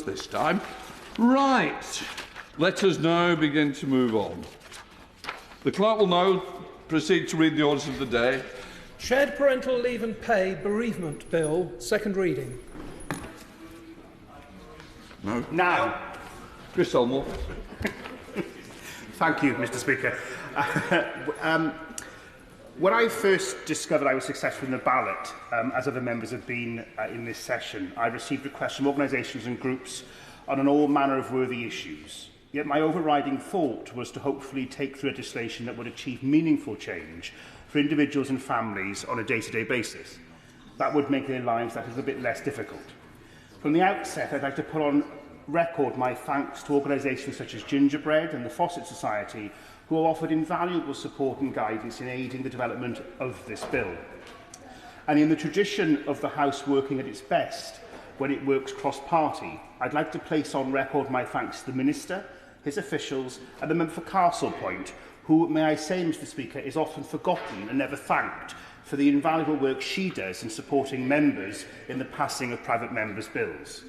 this time. Right, let us now begin to move on. The clerk will now proceed to read the orders of the day. Shared Parental Leave and Pay Bereavement Bill, second reading. No. Now. Chris Elmore. Thank you, Mr. Speaker. When I first discovered I was successful in the ballot, as other members have been in this session, I received requests from organisations and groups on all manner of worthy issues. Yet my overriding thought was to hopefully take through legislation that would achieve meaningful change for individuals and families on a day-to-day basis. That would make their lives that little bit less difficult. From the outset, I'd like to put on record my thanks to organisations such as Gingerbread and the Fawcett Society, who have offered invaluable support and guidance in aiding the development of this bill. And in the tradition of the House working at its best when it works cross-party, I'd like to place on record my thanks to the Minister, his officials and the member for Castlepoint, who, may I say, Mr. Speaker, is often forgotten and never thanked for the invaluable work she does in supporting members in the passing of private members' bills.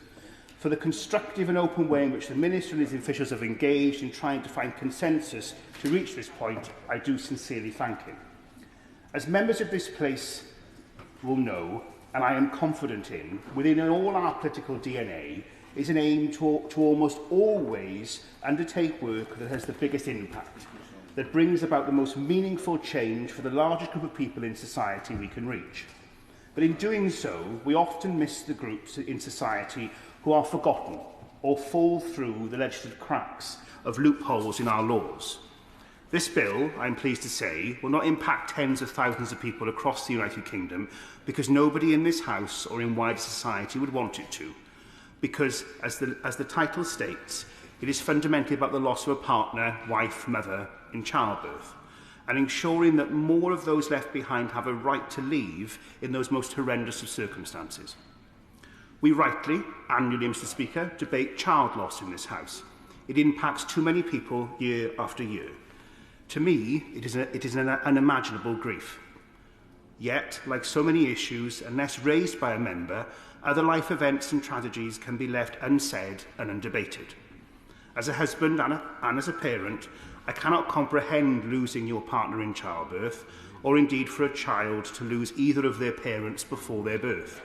For the constructive and open way in which the Minister and his officials have engaged in trying to find consensus to reach this point, I do sincerely thank him. As members of this place will know, and I am confident in, within all our political DNA, is an aim to almost always undertake work that has the biggest impact, that brings about the most meaningful change for the largest group of people in society we can reach. But in doing so, we often miss the groups in society who are forgotten or fall through the legislative cracks of loopholes in our laws. This bill, I'm pleased to say, will not impact tens of thousands of people across the United Kingdom because nobody in this House or in wider society would want it to. Because, as the title states, it is fundamentally about the loss of a partner, wife, mother in childbirth, and ensuring that more of those left behind have a right to leave in those most horrendous of circumstances. We rightly, annually, Mr. Speaker, debate child loss in this House. It impacts too many people year after year. To me, it is an unimaginable grief. Yet, like so many issues, unless raised by a member, other life events and tragedies can be left unsaid and undebated. As a husband and as a parent, I cannot comprehend losing your partner in childbirth, or indeed for a child to lose either of their parents before their birth.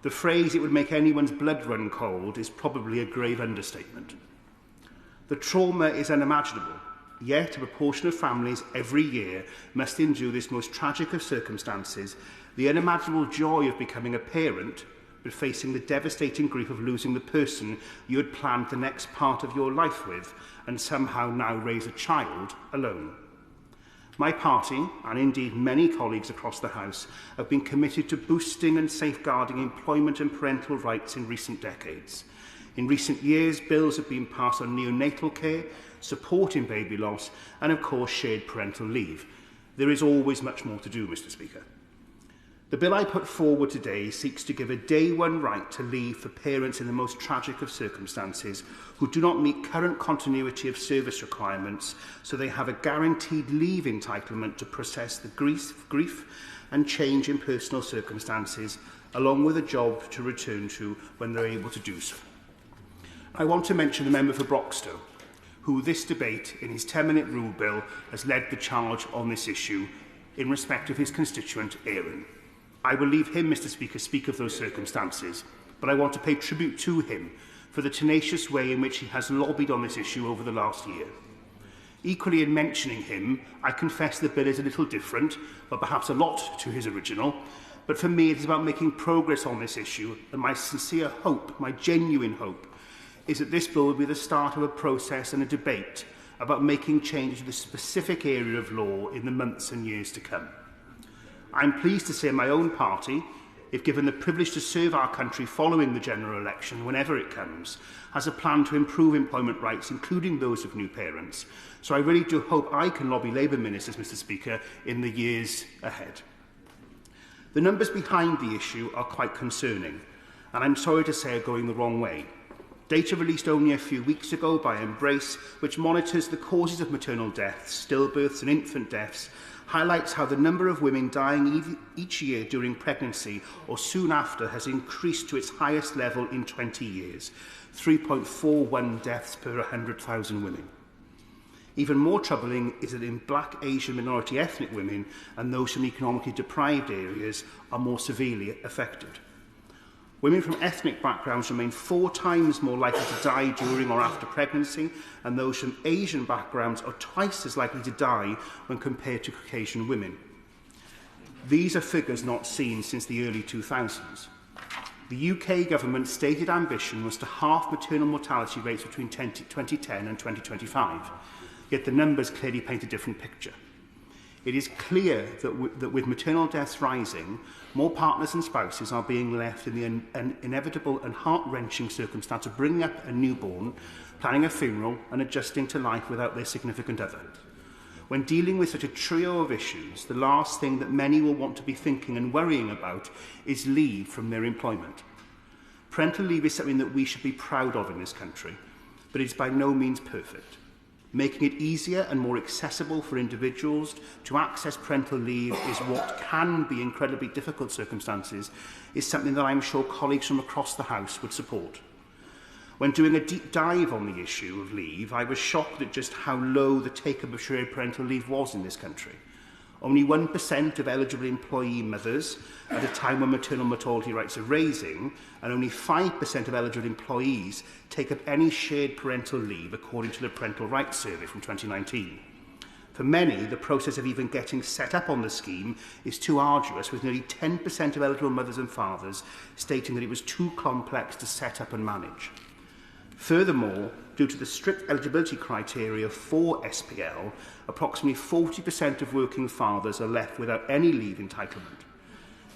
The phrase "it would make anyone's blood run cold" is probably a grave understatement. The trauma is unimaginable, yet a proportion of families every year must endure this most tragic of circumstances, the unimaginable joy of becoming a parent, but facing the devastating grief of losing the person you had planned the next part of your life with, and somehow now raise a child alone. My party, and indeed many colleagues across the House, have been committed to boosting and safeguarding employment and parental rights in recent decades. In recent years, bills have been passed on neonatal care, support in baby loss, and of course shared parental leave. There is always much more to do, Mr. Speaker. The bill I put forward today seeks to give a day one right to leave for parents in the most tragic of circumstances who do not meet current continuity of service requirements, so they have a guaranteed leave entitlement to process the grief and change in personal circumstances, along with a job to return to when they're able to do so. I want to mention the member for Broxtowe, who this debate in his 10-minute rule bill has led the charge on this issue in respect of his constituent Erin. I will leave him, Mr. Speaker, speak of those circumstances, but I want to pay tribute to him for the tenacious way in which he has lobbied on this issue over the last year. Equally, in mentioning him, I confess the bill is a little different, but perhaps a lot to his original, but for me it is about making progress on this issue, and my sincere hope, my genuine hope, is that this bill will be the start of a process and a debate about making changes to the specific area of law in the months and years to come. I'm pleased to say my own party, if given the privilege to serve our country following the general election, whenever it comes, has a plan to improve employment rights, including those of new parents. So I really do hope I can lobby Labour ministers, Mr. Speaker, in the years ahead. The numbers behind the issue are quite concerning, and I'm sorry to say are going the wrong way. Data released only a few weeks ago by Embrace, which monitors the causes of maternal deaths, stillbirths and infant deaths, highlights how the number of women dying each year during pregnancy or soon after has increased to its highest level in 20 years, 3.41 deaths per 100,000 women. Even more troubling is that in Black, Asian, minority ethnic women and those from economically deprived areas are more severely affected. Women from ethnic backgrounds remain 4 times more likely to die during or after pregnancy, and those from Asian backgrounds are twice as likely to die when compared to Caucasian women. These are figures not seen since the early 2000s. The UK government's stated ambition was to halve maternal mortality rates between 2010 and 2025, yet the numbers clearly paint a different picture. It is clear that with maternal deaths rising, more partners and spouses are being left in the inevitable and heart-wrenching circumstance of bringing up a newborn, planning a funeral and adjusting to life without their significant other. When dealing with such a trio of issues, the last thing that many will want to be thinking and worrying about is leave from their employment. Parental leave is something that we should be proud of in this country, but it's by no means perfect. Making it easier and more accessible for individuals to access parental leave is what can be incredibly difficult circumstances, is something that I'm sure colleagues from across the House would support. When doing a deep dive on the issue of leave, I was shocked at just how low the take-up of shared parental leave was in this country. Only 1% of eligible employee mothers at a time when maternal mortality rates are rising, and only 5% of eligible employees take up any shared parental leave, according to the Parental Rights Survey from 2019. For many, the process of even getting set up on the scheme is too arduous, with nearly 10% of eligible mothers and fathers stating that it was too complex to set up and manage. Furthermore, due to the strict eligibility criteria for SPL, approximately 40% of working fathers are left without any leave entitlement.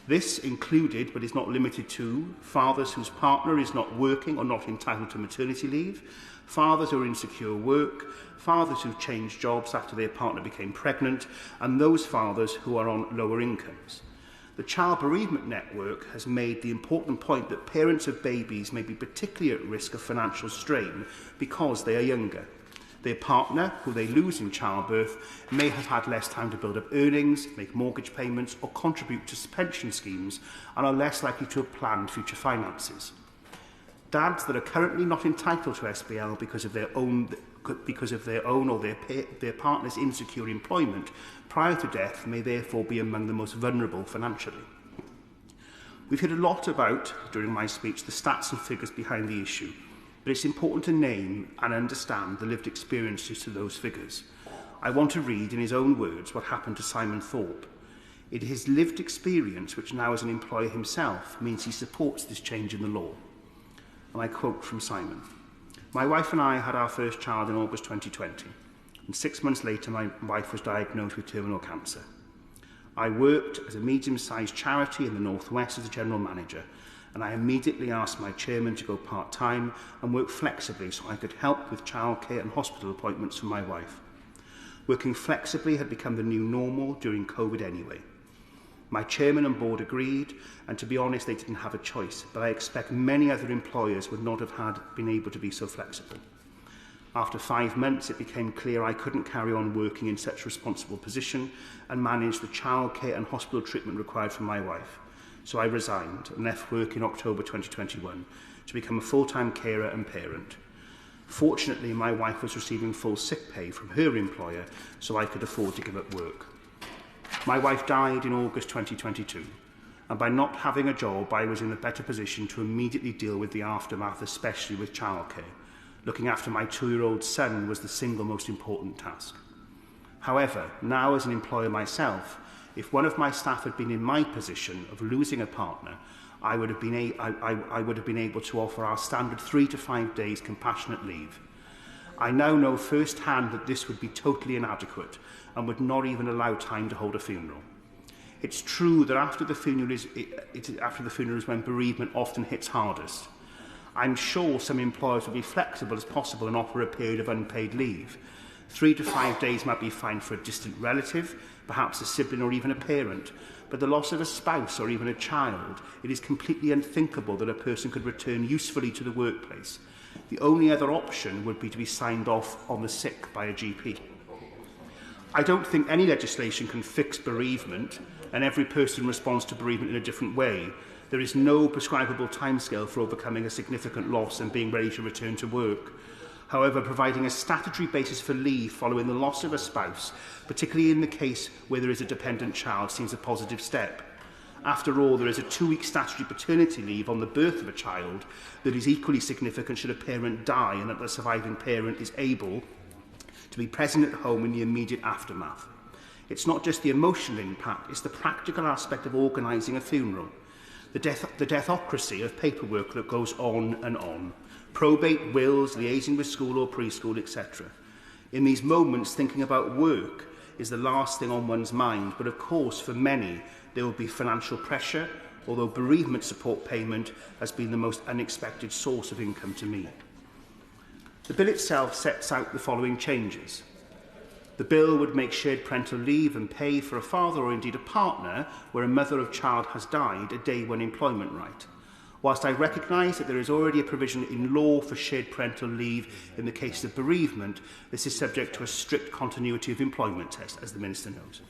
This included, but is not limited to, fathers whose partner is not working or not entitled to maternity leave, fathers who are in secure work, fathers who've changed jobs after their partner became pregnant, and those fathers who are on lower incomes. The Child Bereavement Network has made the important point that parents of babies may be particularly at risk of financial strain because they are younger. Their partner, who they lose in childbirth, may have had less time to build up earnings, make mortgage payments or contribute to pension schemes, and are less likely to have planned future finances. Dads that are currently not entitled to SPL because of their own or their partner's insecure employment prior to death may therefore be among the most vulnerable financially. We've heard a lot about, during my speech, the stats and figures behind the issue, but it's important to name and understand the lived experiences to those figures. I want to read in his own words what happened to Simon Thorpe. It is his lived experience, which now as an employer himself, means he supports this change in the law. And I quote from Simon. My wife and I had our first child in August 2020, and 6 months later my wife was diagnosed with terminal cancer. I worked as a medium-sized charity in the Northwest as a general manager, and I immediately asked my chairman to go part-time and work flexibly so I could help with childcare and hospital appointments for my wife. Working flexibly had become the new normal during COVID anyway. My chairman and board agreed, and to be honest, they didn't have a choice, but I expect many other employers would not have been able to be so flexible. After 5 months, it became clear I couldn't carry on working in such a responsible position and manage the childcare and hospital treatment required for my wife. So I resigned and left work in October 2021 to become a full-time carer and parent. Fortunately, my wife was receiving full sick pay from her employer, so I could afford to give up work. My wife died in August 2022, and by not having a job, I was in a better position to immediately deal with the aftermath, especially with childcare. Looking after my 2-year-old son was the single most important task. However, now as an employer myself, if one of my staff had been in my position of losing a partner, I would have been able to offer our standard 3 to 5 days compassionate leave. I now know firsthand that this would be totally inadequate and would not even allow time to hold a funeral. It's true that after the funeral is when bereavement often hits hardest. I'm sure some employers will be flexible as possible and offer a period of unpaid leave. 3 to 5 days might be fine for a distant relative, perhaps a sibling or even a parent, but the loss of a spouse or even a child, it is completely unthinkable that a person could return usefully to the workplace. The only other option would be to be signed off on the sick by a GP. I don't think any legislation can fix bereavement, and every person responds to bereavement in a different way. There is no prescribable timescale for overcoming a significant loss and being ready to return to work. However, providing a statutory basis for leave following the loss of a spouse, particularly in the case where there is a dependent child, seems a positive step. After all, there is a 2-week statutory paternity leave on the birth of a child that is equally significant should a parent die and that the surviving parent is able to be present at home in the immediate aftermath. It's not just the emotional impact, it's the practical aspect of organising a funeral. The deathocracy of paperwork that goes on and on. Probate, wills, liaising with school or preschool, etc. In these moments, thinking about work is the last thing on one's mind, but of course, for many, there will be financial pressure, although bereavement support payment has been the most unexpected source of income to me. The bill itself sets out the following changes. The bill would make shared parental leave and pay for a father or indeed a partner where a mother of child has died a day one employment right. Whilst I recognise that there is already a provision in law for shared parental leave in the case of bereavement, this is subject to a strict continuity of employment test, as the Minister knows.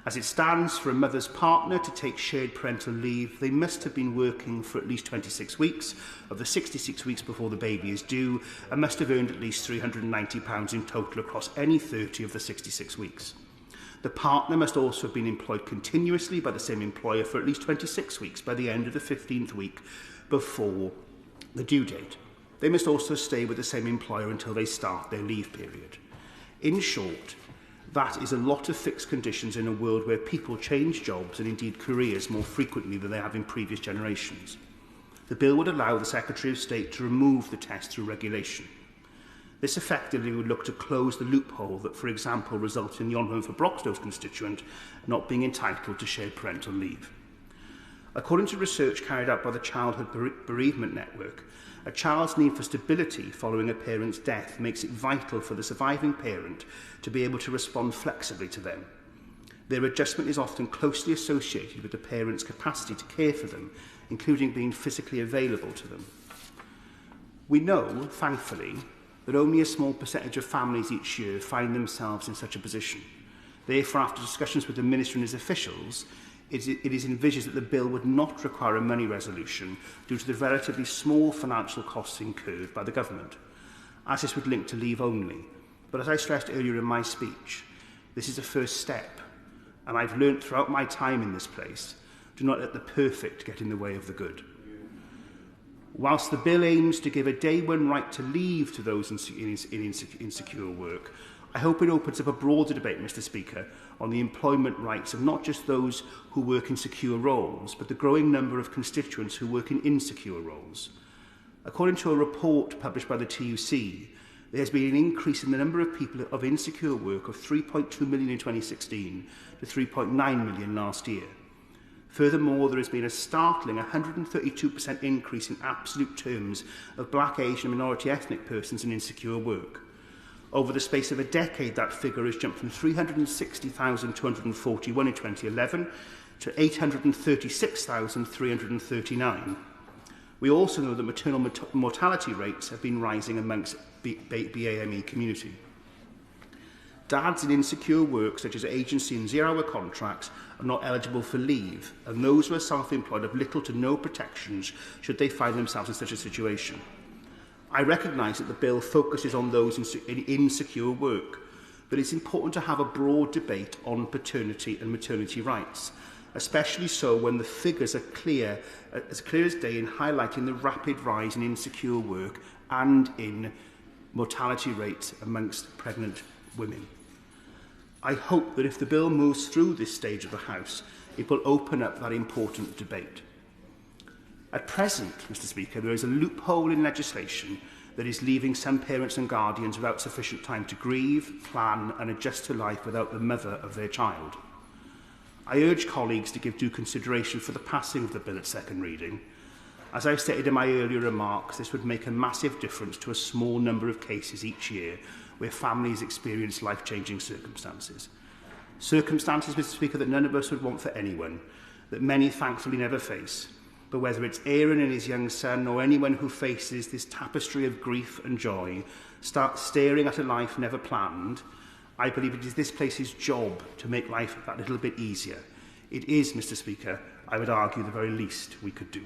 As it stands, for a mother's partner to take shared parental leave, they must have been working for at least 26 of the 66 weeks before the baby is due and must have earned at least £390 in total across any 30 of the 66 weeks. The partner must also have been employed continuously by the same employer for at least 26 weeks by the end of the 15th week before the due date. They must also stay with the same employer until they start their leave period. In short, that is a lot of fixed conditions in a world where people change jobs and indeed careers more frequently than they have in previous generations. The bill would allow the Secretary of State to remove the test through regulation. This effectively would look to close the loophole that, for example, resulted in the Honourable for Broxtowe's constituent not being entitled to shared parental leave. According to research carried out by the Childhood Bereavement Network, a child's need for stability following a parent's death makes it vital for the surviving parent to be able to respond flexibly to them. Their adjustment is often closely associated with the parent's capacity to care for them, including being physically available to them. We know, thankfully, that only a small percentage of families each year find themselves in such a position. Therefore, after discussions with the Minister and his officials, it is envisaged that the bill would not require a money resolution due to the relatively small financial costs incurred by the government, as this would link to leave only. But as I stressed earlier in my speech, this is a first step, and I've learnt throughout my time in this place, do not let the perfect get in the way of the good. Whilst the bill aims to give a day one right to leave to those in insecure work, I hope it opens up a broader debate, Mr Speaker, on the employment rights of not just those who work in secure roles, but the growing number of constituents who work in insecure roles. According to a report published by the TUC, there has been an increase in the number of people of insecure work of 3.2 million in 2016 to 3.9 million last year. Furthermore, there has been a startling 132% increase in absolute terms of black, Asian and minority ethnic persons in insecure work. Over the space of a decade, that figure has jumped from 360,241 in 2011 to 836,339. We also know that maternal mortality rates have been rising amongst BAME community. Dads in insecure work, such as agency and zero-hour contracts, are not eligible for leave, and those who are self-employed have little to no protections should they find themselves in such a situation. I recognise that the bill focuses on those in insecure work, but it's important to have a broad debate on paternity and maternity rights, especially so when the figures are as clear as day in highlighting the rapid rise in insecure work and in mortality rates amongst pregnant women. I hope that if the bill moves through this stage of the House, it will open up that important debate. At present, Mr Speaker, there is a loophole in legislation that is leaving some parents and guardians without sufficient time to grieve, plan and adjust to life without the mother of their child. I urge colleagues to give due consideration for the passing of the bill at second reading. As I stated in my earlier remarks, this would make a massive difference to a small number of cases each year where families experience life-changing circumstances. Circumstances, Mr Speaker, that none of us would want for anyone, that many thankfully never face. But whether it's Aaron and his young son or anyone who faces this tapestry of grief and joy, starts staring at a life never planned, I believe it is this place's job to make life that little bit easier. It is, Mr. Speaker, I would argue, the very least we could do.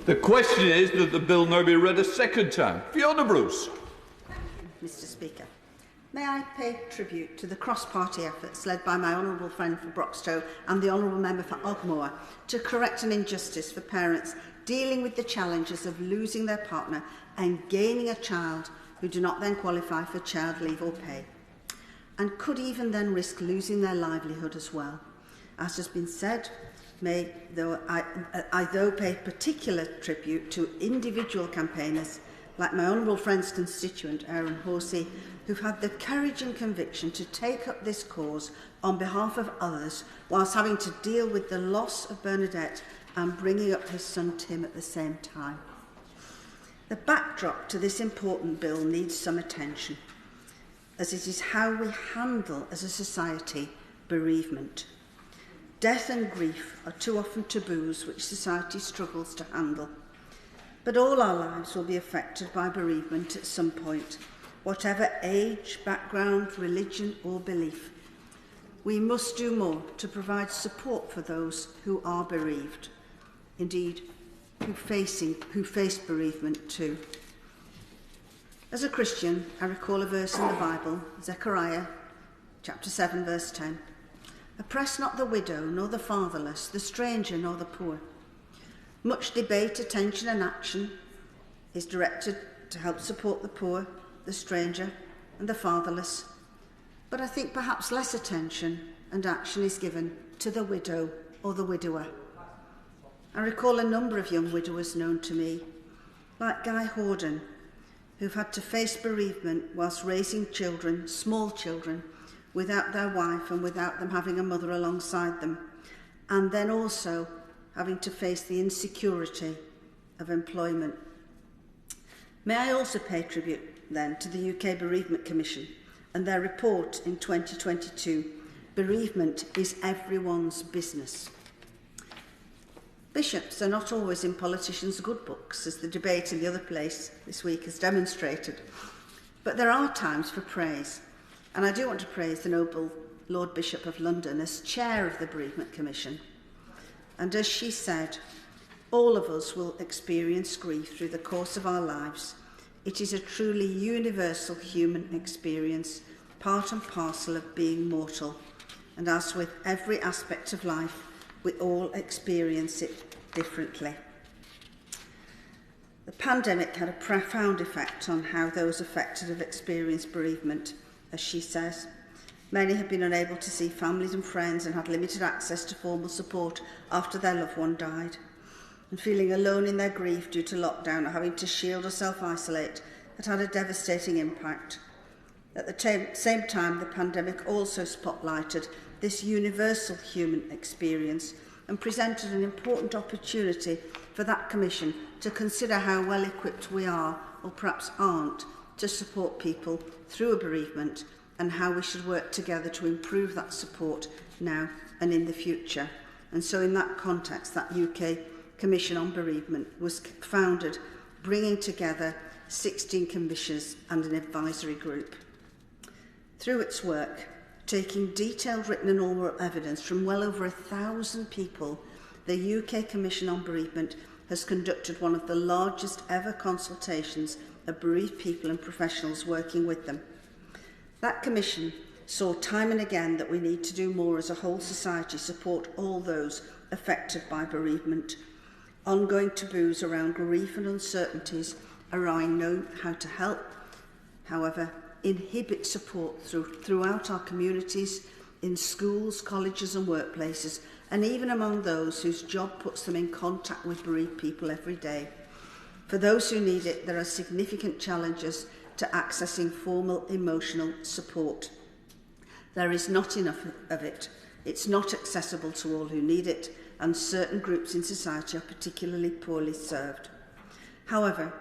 The question is that the bill now be read a second time. Fiona Bruce. Mr. Speaker, may I pay tribute to the cross-party efforts led by my honourable friend for Broxtowe and the honourable member for Ogmore to correct an injustice for parents dealing with the challenges of losing their partner and gaining a child who do not then qualify for child leave or pay, and could even then risk losing their livelihood as well. As has been said, I pay particular tribute to individual campaigners like my honourable friend's constituent, Aaron HoC, who've had the courage and conviction to take up this cause on behalf of others whilst having to deal with the loss of Bernadette and bringing up his son Tim at the same time. The backdrop to this important bill needs some attention, as it is how we handle as a society bereavement. Death and grief are too often taboos which society struggles to handle. But all our lives will be affected by bereavement at some point, whatever age, background, religion or belief. We must do more to provide support for those who are bereaved, indeed, who face bereavement too. As a Christian, I recall a verse in the Bible, Zechariah chapter 7, verse 10. Oppress not the widow, nor the fatherless, the stranger, nor the poor. Much debate, attention and action is directed to help support the poor, the stranger and the fatherless. But I think perhaps less attention and action is given to the widow or the widower. I recall a number of young widowers known to me, like Guy Horden, who've had to face bereavement whilst raising children, small children, without their wife and without them having a mother alongside them, and then also having to face the insecurity of employment. May I also pay tribute then to the UK Bereavement Commission and their report in 2022, Bereavement is Everyone's Business. Bishops are not always in politicians' good books, as the debate in the other place this week has demonstrated, but there are times for praise. And I do want to praise the noble Lord Bishop of London as chair of the Bereavement Commission. And as she said, all of us will experience grief through the course of our lives. It is a truly universal human experience, part and parcel of being mortal. And as with every aspect of life, we all experience it differently. The pandemic had a profound effect on how those affected have experienced bereavement. As she says, many have been unable to see families and friends and had limited access to formal support after their loved one died. And feeling alone in their grief due to lockdown or having to shield or self-isolate had had a devastating impact. At the same time, the pandemic also spotlighted this universal human experience and presented an important opportunity for that commission to consider how well equipped we are, or perhaps aren't, to support people through a bereavement and how we should work together to improve that support now and in the future. And so in that context, that UK Commission on Bereavement was founded, bringing together 16 commissioners and an advisory group. Through its work, taking detailed written and oral evidence from well over 1,000 people, the UK Commission on Bereavement has conducted one of the largest ever consultations of bereaved people and professionals working with them. That commission saw time and again that we need to do more as a whole society support all those affected by bereavement. Ongoing taboos around grief and uncertainties around knowing how to help, however, inhibit support throughout our communities, in schools, colleges and workplaces, and even among those whose job puts them in contact with bereaved people every day. For those who need it, there are significant challenges to accessing formal emotional support. There is not enough of it. It's not accessible to all who need it, and certain groups in society are particularly poorly served. However,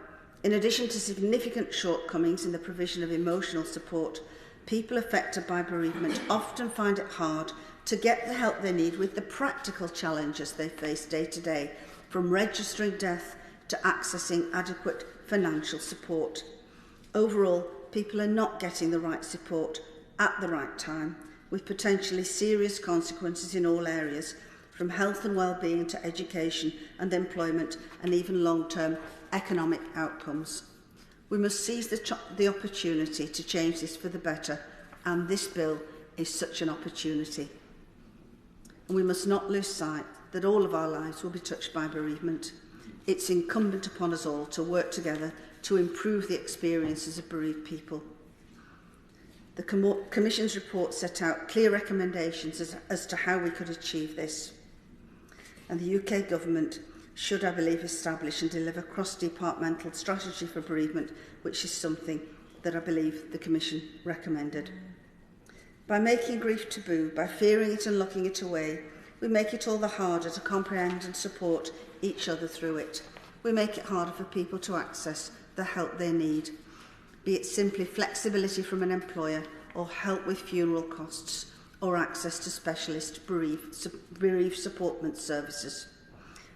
in addition to significant shortcomings in the provision of emotional support, people affected by bereavement often find it hard to get the help they need with the practical challenges they face day to day, from registering death to accessing adequate financial support. Overall, people are not getting the right support at the right time, with potentially serious consequences in all areas, from health and well-being to education and employment and even long-term economic outcomes. We must seize the opportunity to change this for the better, and this bill is such an opportunity. And we must not lose sight that all of our lives will be touched by bereavement. It's incumbent upon us all to work together to improve the experiences of bereaved people. The Commission's report set out clear recommendations as to how we could achieve this. And the UK Government should, I believe, establish and deliver cross-departmental strategy for bereavement, which is something that I believe the Commission recommended. By making grief taboo, by fearing it and locking it away, we make it all the harder to comprehend and support each other through it. We make it harder for people to access the help they need, be it simply flexibility from an employer or help with funeral costs or access to specialist bereaved support services.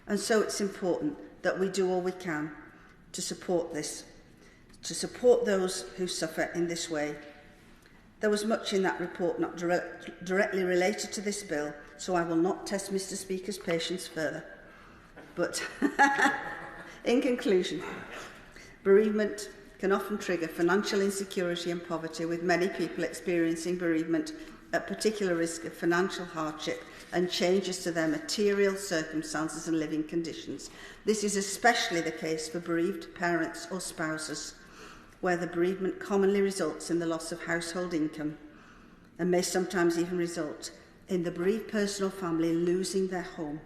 And so it's important that we do all we can to support this, to support those who suffer in this way. There was much in that report not directly related to this bill, so I will not test Mr. Speaker's patience further. But in conclusion, bereavement can often trigger financial insecurity and poverty, with many people experiencing bereavement at particular risk of financial hardship and changes to their material circumstances and living conditions. This is especially the case for bereaved parents or spouses, where the bereavement commonly results in the loss of household income and may sometimes even result in the bereaved person or family losing their home.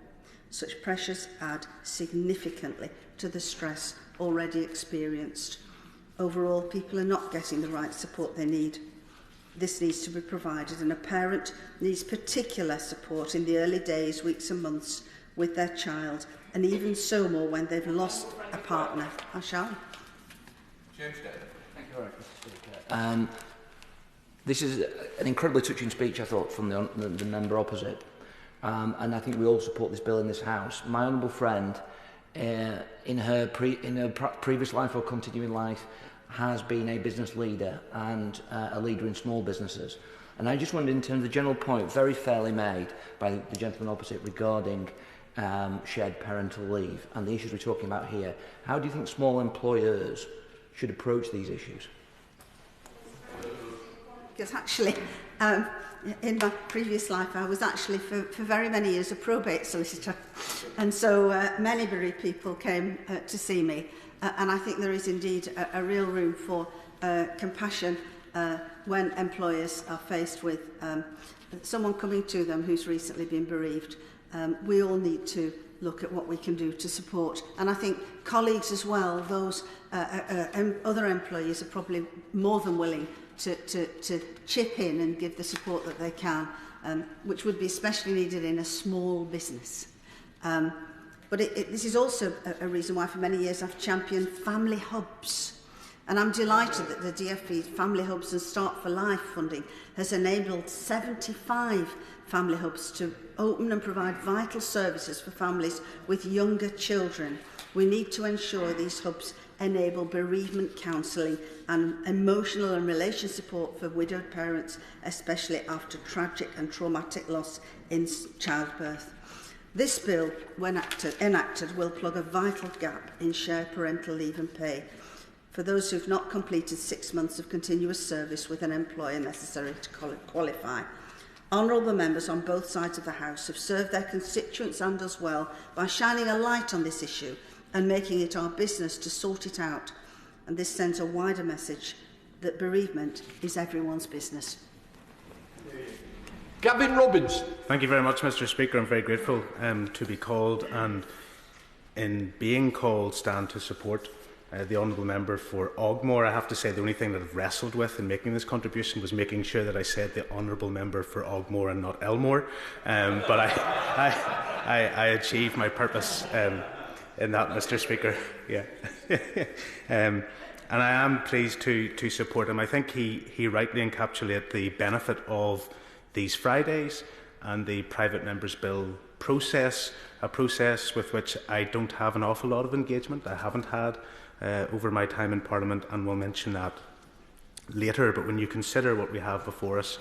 Such pressures add significantly to the stress already experienced. Overall, people are not getting the right support they need. This needs to be provided, and a parent needs particular support in the early days, weeks and months with their child, and even so more when they've lost a partner. I shall. Thank you very much, Mr. Speaker. This is an incredibly touching speech, I thought, from the member opposite. And I think we all support this bill in this House. My honourable friend, in her previous life or continuing life, has been a business leader and a leader in small businesses. And I just wondered, in terms of the general point, very fairly made by the gentleman opposite regarding shared parental leave and the issues we're talking about here, how do you think small employers should approach these issues? Because actually, in my previous life, I was actually for very many years a probate solicitor. And so many bereaved people came to see me. And I think there is indeed a real room for compassion when employers are faced with someone coming to them who's recently been bereaved. We all need to look at what we can do to support. And I think colleagues as well, those other employees are probably more than willing to chip in and give the support that they can, which would be especially needed in a small business. But this is also a reason why for many years I've championed family hubs. And I'm delighted that the DfE's Family Hubs and Start for Life funding has enabled 75 family hubs to open and provide vital services for families with younger children. We need to ensure these hubs enable bereavement counselling and emotional and relation support for widowed parents, especially after tragic and traumatic loss in childbirth. This bill, when enacted, will plug a vital gap in shared parental leave and pay for those who've not completed 6 months of continuous service with an employer necessary to qualify. Honourable members on both sides of the House have served their constituents and us well by shining a light on this issue and making it our business to sort it out. And this sends a wider message that bereavement is everyone's business. Gavin Robbins. Thank you very much, Mr. Speaker. I'm very grateful to be called, and in being called, stand to support the honourable member for Ogmore. I have to say the only thing that I've wrestled with in making this contribution was making sure that I said the honourable member for Ogmore and not Elmore. But I achieved my purpose in that, Mr. Speaker. Yeah. And I am pleased to support him. I think he rightly encapsulated the benefit of these Fridays and the private members' bill process, a process with which I don't have an awful lot of engagement. I haven't had over my time in Parliament, and will mention that later, but when you consider what we have before us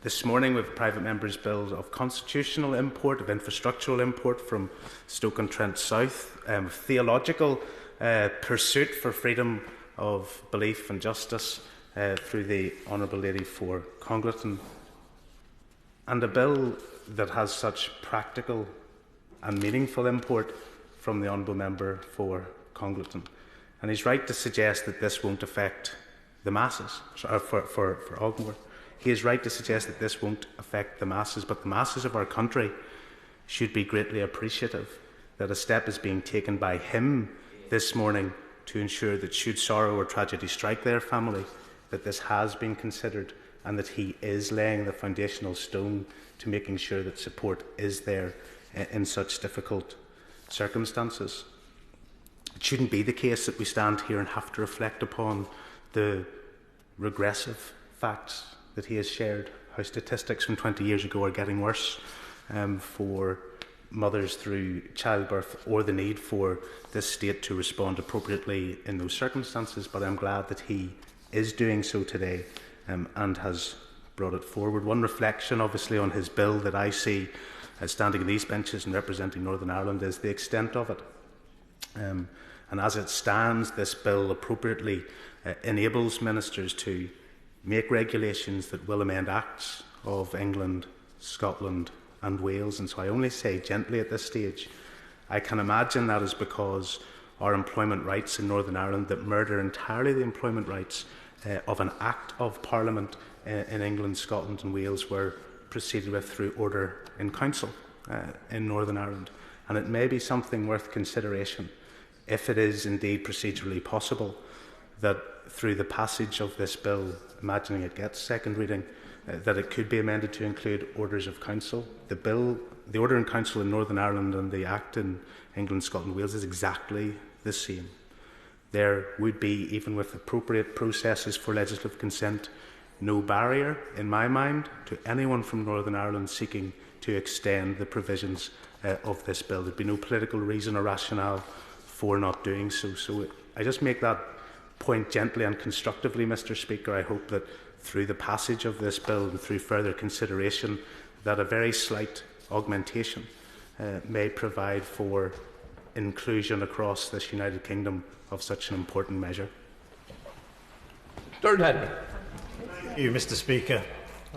this morning with private members' bills of constitutional import, of infrastructural import from Stoke-on-Trent South, theological pursuit for freedom of belief and justice through the Honourable Lady for Congleton, and a bill that has such practical and meaningful import from the Honourable Member for Congleton. And he's right to suggest that this won't affect the masses, for Ogmore. He is right to suggest that this won't affect the masses, but the masses of our country should be greatly appreciative that a step is being taken by him this morning to ensure that should sorrow or tragedy strike their family, that this has been considered and that he is laying the foundational stone to making sure that support is there in such difficult circumstances. It shouldn't be the case that we stand here and have to reflect upon the regressive facts that he has shared, how statistics from 20 years ago are getting worse for mothers through childbirth, or the need for this state to respond appropriately in those circumstances. But I'm glad that he is doing so today and has brought it forward. One reflection, obviously, on his bill that I see standing in these benches and representing Northern Ireland is the extent of it. And as it stands, this bill appropriately enables ministers to make regulations that will amend acts of England, Scotland and Wales. And so I only say gently at this stage, I can imagine that is because our employment rights in Northern Ireland that murder entirely the employment rights of an Act of Parliament in England, Scotland and Wales were proceeded with through order in council in Northern Ireland. And it may be something worth consideration, if it is indeed procedurally possible, that through the passage of this bill, imagining it gets second reading, that it could be amended to include orders of council. The order in council in Northern Ireland and the Act in England, Scotland and Wales is exactly the same. There would be, even with appropriate processes for legislative consent, no barrier, in my mind, to anyone from Northern Ireland seeking to extend the provisions of this bill. There'd be no political reason or rationale for not doing so. So I just make that point gently and constructively, Mr. Speaker. I hope that through the passage of this bill and through further consideration, that a very slight augmentation may provide for inclusion across this United Kingdom of such an important measure. Darren. Thank you, Mr. Speaker.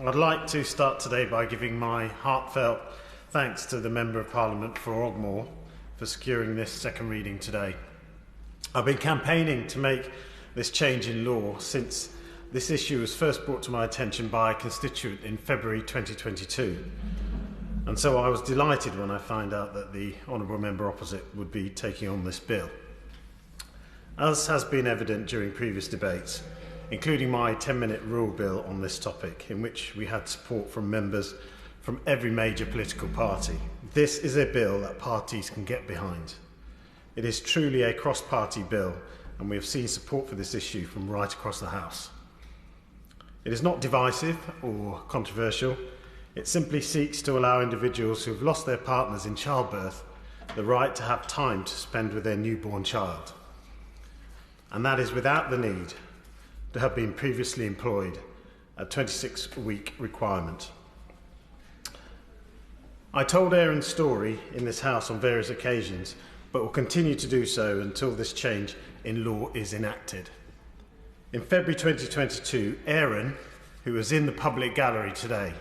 I'd like to start today by giving my heartfelt thanks to the Member of Parliament for Ogmore for securing this second reading today. I've been campaigning to make this change in law since this issue was first brought to my attention by a constituent in February 2022. And so I was delighted when I found out that the Honourable Member opposite would be taking on this bill. As has been evident during previous debates, including my 10-minute rule bill on this topic, in which we had support from members from every major political party, this is a bill that parties can get behind. It is truly a cross-party bill, and we have seen support for this issue from right across the House. It is not divisive or controversial. It simply seeks to allow individuals who have lost their partners in childbirth the right to have time to spend with their newborn child. And that is without the need to have been previously employed, a 26-week requirement. I told Aaron's story in this House on various occasions, but will continue to do so until this change in law is enacted. In February 2022, Aaron, who was in the public gallery today,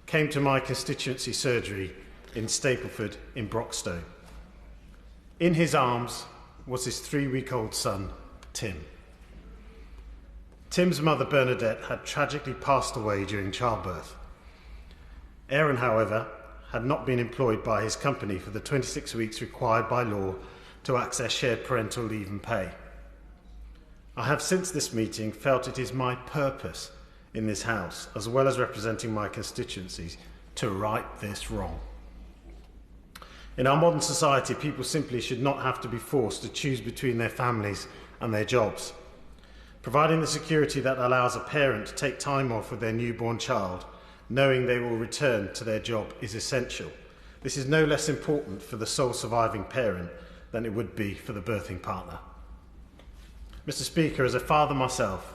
came to my constituency surgery in Stapleford in Broxtowe. In his arms was his 3-week-old son, Tim. Tim's mother, Bernadette, had tragically passed away during childbirth. Aaron, however, had not been employed by his company for the 26 weeks required by law to access shared parental leave and pay. I have since this meeting felt it is my purpose in this House, as well as representing my constituencies, to right this wrong. In our modern society, people simply should not have to be forced to choose between their families and their jobs. Providing the security that allows a parent to take time off with their newborn child, knowing they will return to their job, is essential. This is no less important for the sole surviving parent than it would be for the birthing partner. Mr. Speaker, as a father myself,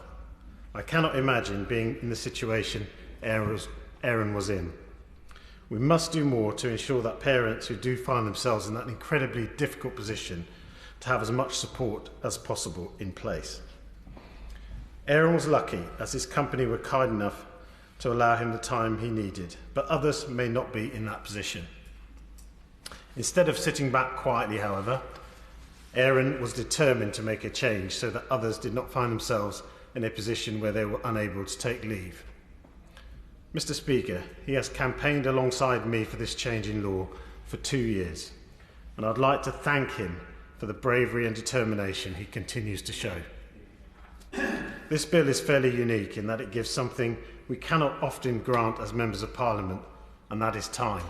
I cannot imagine being in the situation Erin was in. We must do more to ensure that parents who do find themselves in that incredibly difficult position to have as much support as possible in place. Erin was lucky as his company were kind enough to allow him the time he needed, but others may not be in that position. Instead of sitting back quietly, however, Erin was determined to make a change so that others did not find themselves in a position where they were unable to take leave. Mr. Speaker, he has campaigned alongside me for this change in law for 2 years, and I'd like to thank him for the bravery and determination he continues to show. This bill is fairly unique in that it gives something we cannot often grant as members of Parliament, and that is time.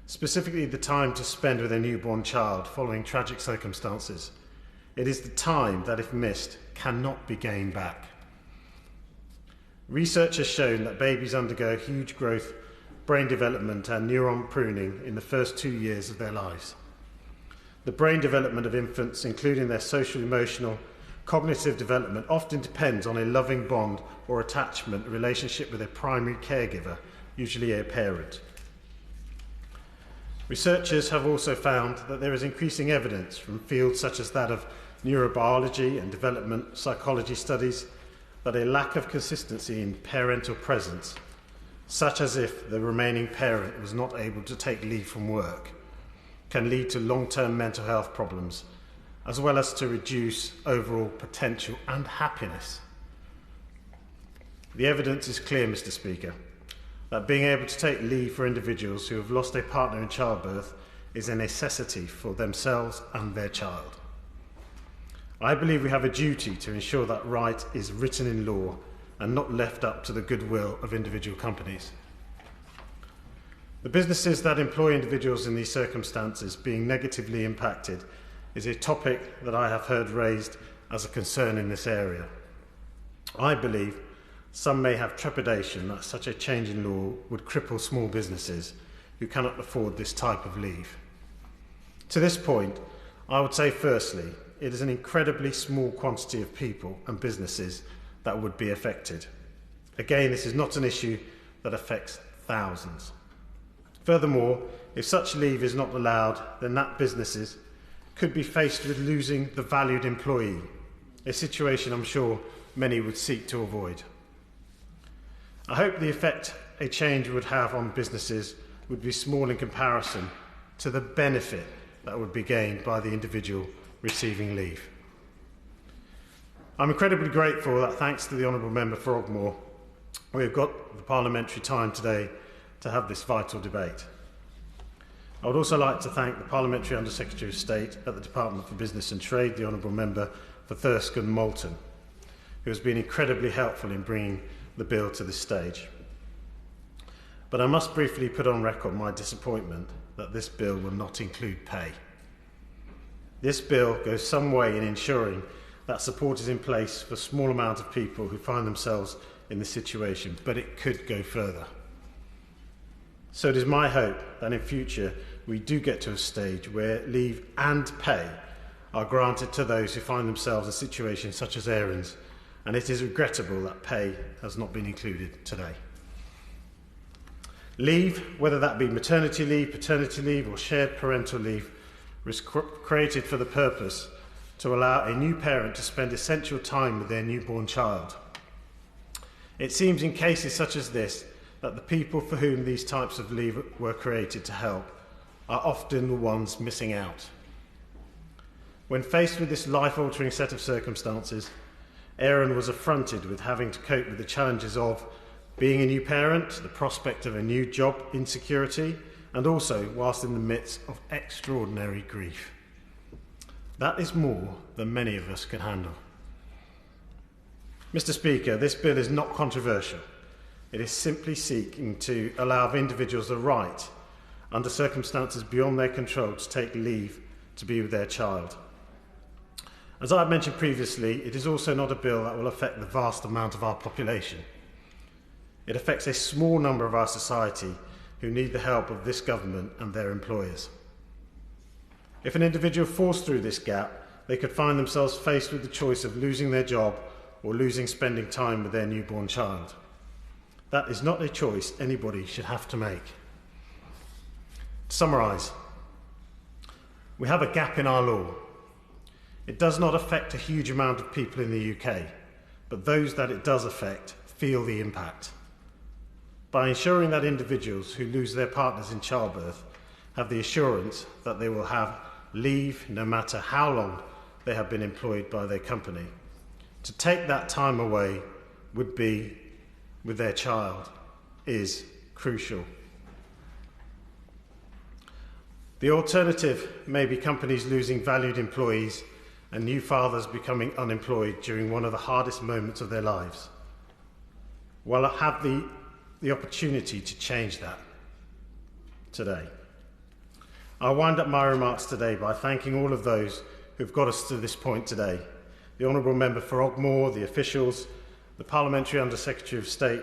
Specifically the time to spend with a newborn child following tragic circumstances. It is the time that, if missed, cannot be gained back. Research has shown that babies undergo huge growth, brain development and neuron pruning in the first 2 years of their lives. The brain development of infants, including their social, emotional, cognitive development, often depends on a loving bond or attachment relationship with a primary caregiver, usually a parent. Researchers have also found that there is increasing evidence from fields such as that of neurobiology and development psychology studies that a lack of consistency in parental presence, such as if the remaining parent was not able to take leave from work, can lead to long-term mental health problems, as well as to reduce overall potential and happiness. The evidence is clear, Mr. Speaker, that being able to take leave for individuals who have lost a partner in childbirth is a necessity for themselves and their child. I believe we have a duty to ensure that right is written in law and not left up to the goodwill of individual companies. The businesses that employ individuals in these circumstances being negatively impacted is a topic that I have heard raised as a concern in this area. I believe some may have trepidation that such a change in law would cripple small businesses who cannot afford this type of leave. To this point, I would say firstly, it is an incredibly small quantity of people and businesses that would be affected. Again, this is not an issue that affects thousands. Furthermore, if such leave is not allowed, then that businesses could be faced with losing the valued employee, a situation I'm sure many would seek to avoid. I hope the effect a change would have on businesses would be small in comparison to the benefit that would be gained by the individual receiving leave. I'm incredibly grateful that, thanks to the Honourable Member for Ogmore, we have got the parliamentary time today to have this vital debate. I would also like to thank the Parliamentary Under-Secretary of State at the Department for Business and Trade, the Honourable Member for Thirsk and Malton, who has been incredibly helpful in bringing the bill to this stage. But I must briefly put on record my disappointment that this bill will not include pay. This bill goes some way in ensuring that support is in place for a small amount of people who find themselves in this situation, but it could go further. So it is my hope that in future we do get to a stage where leave and pay are granted to those who find themselves in situations such as Erin's, and it is regrettable that pay has not been included today. Leave, whether that be maternity leave, paternity leave or shared parental leave, was created for the purpose to allow a new parent to spend essential time with their newborn child. It seems in cases such as this that the people for whom these types of leave were created to help are often the ones missing out. When faced with this life-altering set of circumstances, Erin was affronted with having to cope with the challenges of being a new parent, the prospect of a new job insecurity, and also whilst in the midst of extraordinary grief. That is more than many of us can handle. Mr. Speaker, this bill is not controversial. It is simply seeking to allow individuals the right, under circumstances beyond their control, to take leave to be with their child. As I mentioned previously, it is also not a bill that will affect the vast amount of our population. It affects a small number of our society who need the help of this government and their employers. If an individual falls through this gap, they could find themselves faced with the choice of losing their job or losing spending time with their newborn child. That is not a choice anybody should have to make. To summarise, we have a gap in our law. It does not affect a huge amount of people in the UK, but those that it does affect feel the impact. By ensuring that individuals who lose their partners in childbirth have the assurance that they will have leave no matter how long they have been employed by their company, to take that time away would be with their child is crucial. The alternative may be companies losing valued employees and new fathers becoming unemployed during one of the hardest moments of their lives. Well, I have the opportunity to change that today. I'll wind up my remarks today by thanking all of those who've got us to this point today. The Honourable Member for Ogmore, the officials, the Parliamentary Under Secretary of State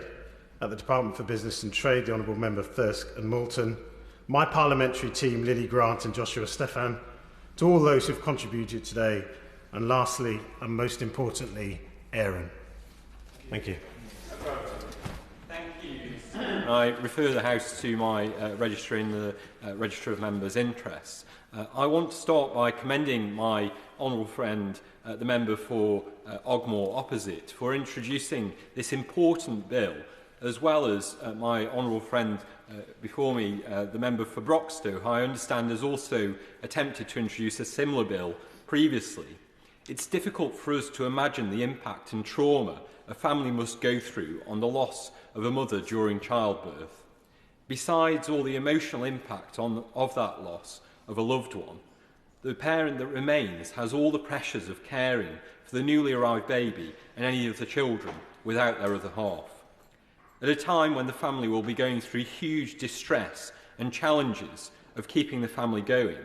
at the Department for Business and Trade, the Honourable Member of Thirsk and Malton, my parliamentary team, Lily Grant and Joshua Stefan, to all those who've contributed today, and lastly, and most importantly, Aaron. Thank you. Thank you. I refer the House to my register in the Register of Members' Interests. I want to start by commending my honourable friend, the member for Ogmore opposite, for introducing this important bill, as well as my honourable friend before me, the member for Broxtowe, who I understand has also attempted to introduce a similar bill previously. It's difficult for us to imagine the impact and trauma a family must go through on the loss of a mother during childbirth. Besides all the emotional impact of that loss of a loved one, the parent that remains has all the pressures of caring for the newly arrived baby and any of the children without their other half. At a time when the family will be going through huge distress and challenges of keeping the family going,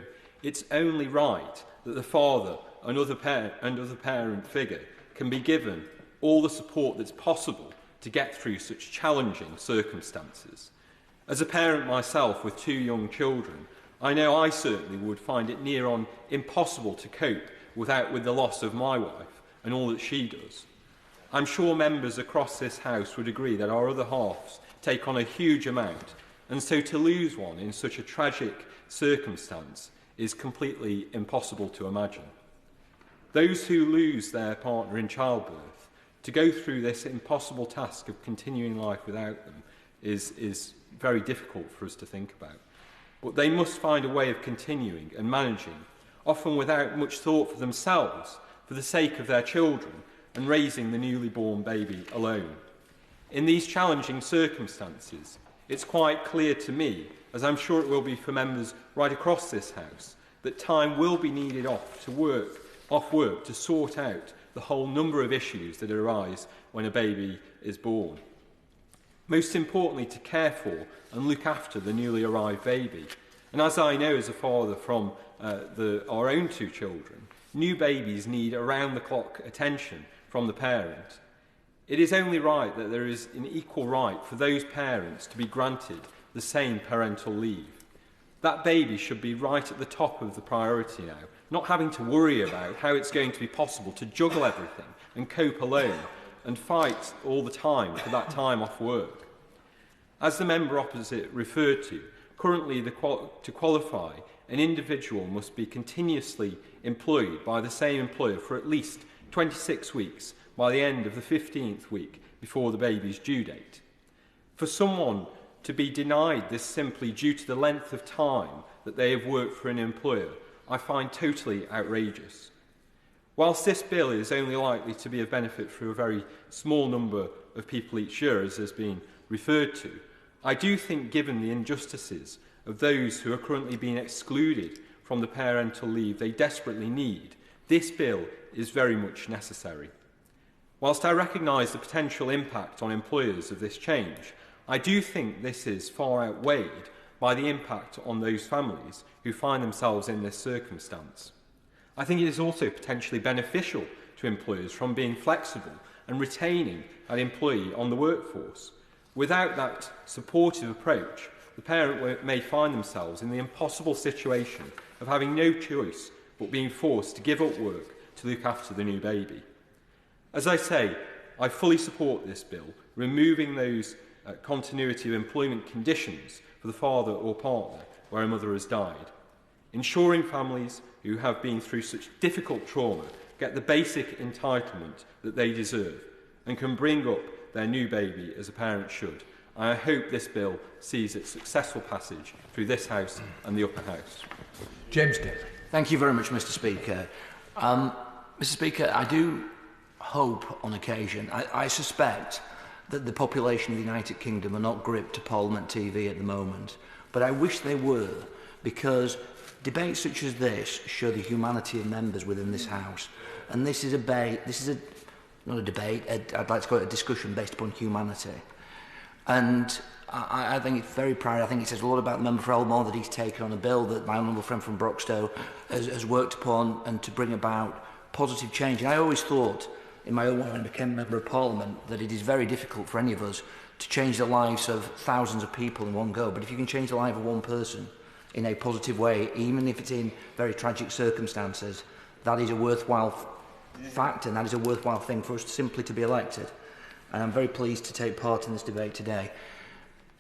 it's only right that the father and other parent figure can be given all the support that's possible to get through such challenging circumstances. As a parent myself with 2 young children, I know I certainly would find it near on impossible to cope with the loss of my wife and all that she does. I'm sure members across this House would agree that our other halves take on a huge amount, and so to lose one in such a tragic circumstance is completely impossible to imagine. Those who lose their partner in childbirth, to go through this impossible task of continuing life without them is very difficult for us to think about. But they must find a way of continuing and managing, often without much thought for themselves, for the sake of their children, and raising the newly born baby alone. In these challenging circumstances, it's quite clear to me, as I'm sure it will be for members right across this House, that time will be needed off work to sort out the whole number of issues that arise when a baby is born. Most importantly, to care for and look after the newly arrived baby. And as I know as a father from our own 2 children, new babies need around-the-clock attention from the parent. It is only right that there is an equal right for those parents to be granted the same parental leave. That baby should be right at the top of the priority now, not having to worry about how it's going to be possible to juggle everything and cope alone and fight all the time for that time off work. As the member opposite referred to, currently to qualify, an individual must be continuously employed by the same employer for at least 26 weeks by the end of the 15th week before the baby's due date. For someone to be denied this simply due to the length of time that they have worked for an employer, I find totally outrageous. Whilst this bill is only likely to be of benefit for a very small number of people each year, as has been referred to, I do think, given the injustices of those who are currently being excluded from the parental leave they desperately need, this bill is very much necessary. Whilst I recognise the potential impact on employers of this change, I do think this is far outweighed by the impact on those families who find themselves in this circumstance. I think it is also potentially beneficial to employers from being flexible and retaining an employee on the workforce. Without that supportive approach, the parent may find themselves in the impossible situation of having no choice but being forced to give up work to look after the new baby. As I say, I fully support this bill, removing those continuity of employment conditions for the father or partner where a mother has died, ensuring families who have been through such difficult trauma get the basic entitlement that they deserve and can bring up their new baby as a parent should. I hope this bill sees its successful passage through this House and the Upper House. James Daly. Thank you very much, Mr. Speaker. Mr. Speaker, I do hope on occasion, I suspect that the population of the United Kingdom are not gripped to Parliament TV at the moment, but I wish they were, because debates such as this show the humanity of members within this House. And this is not a debate, I'd like to call it a discussion based upon humanity. And I think it's very proud. I think it says a lot about the member for Elmore that he's taken on a bill that my honourable friend from Broxtowe has worked upon and to bring about positive change. And I always thought, in my own way when I became a member of Parliament, that it is very difficult for any of us to change the lives of thousands of people in one go. But if you can change the life of one person in a positive way, even if it's in very tragic circumstances, that is a worthwhile fact, and that is a worthwhile thing for us simply to be elected. And I'm very pleased to take part in this debate today.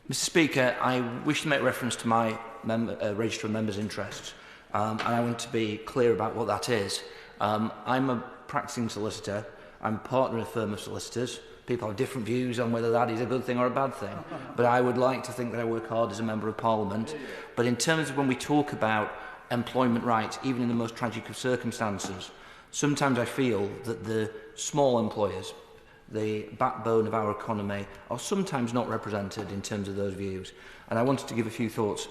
Mr. Speaker, I wish to make reference to my register of members' interests, and I want to be clear about what that is. I'm a practising solicitor. I'm a partner in a firm of solicitors. People have different views on whether that is a good thing or a bad thing, but I would like to think that I work hard as a member of Parliament. But in terms of when we talk about employment rights, even in the most tragic of circumstances, sometimes I feel that the small employers, the backbone of our economy, are sometimes not represented in terms of those views. And I wanted to give a few thoughts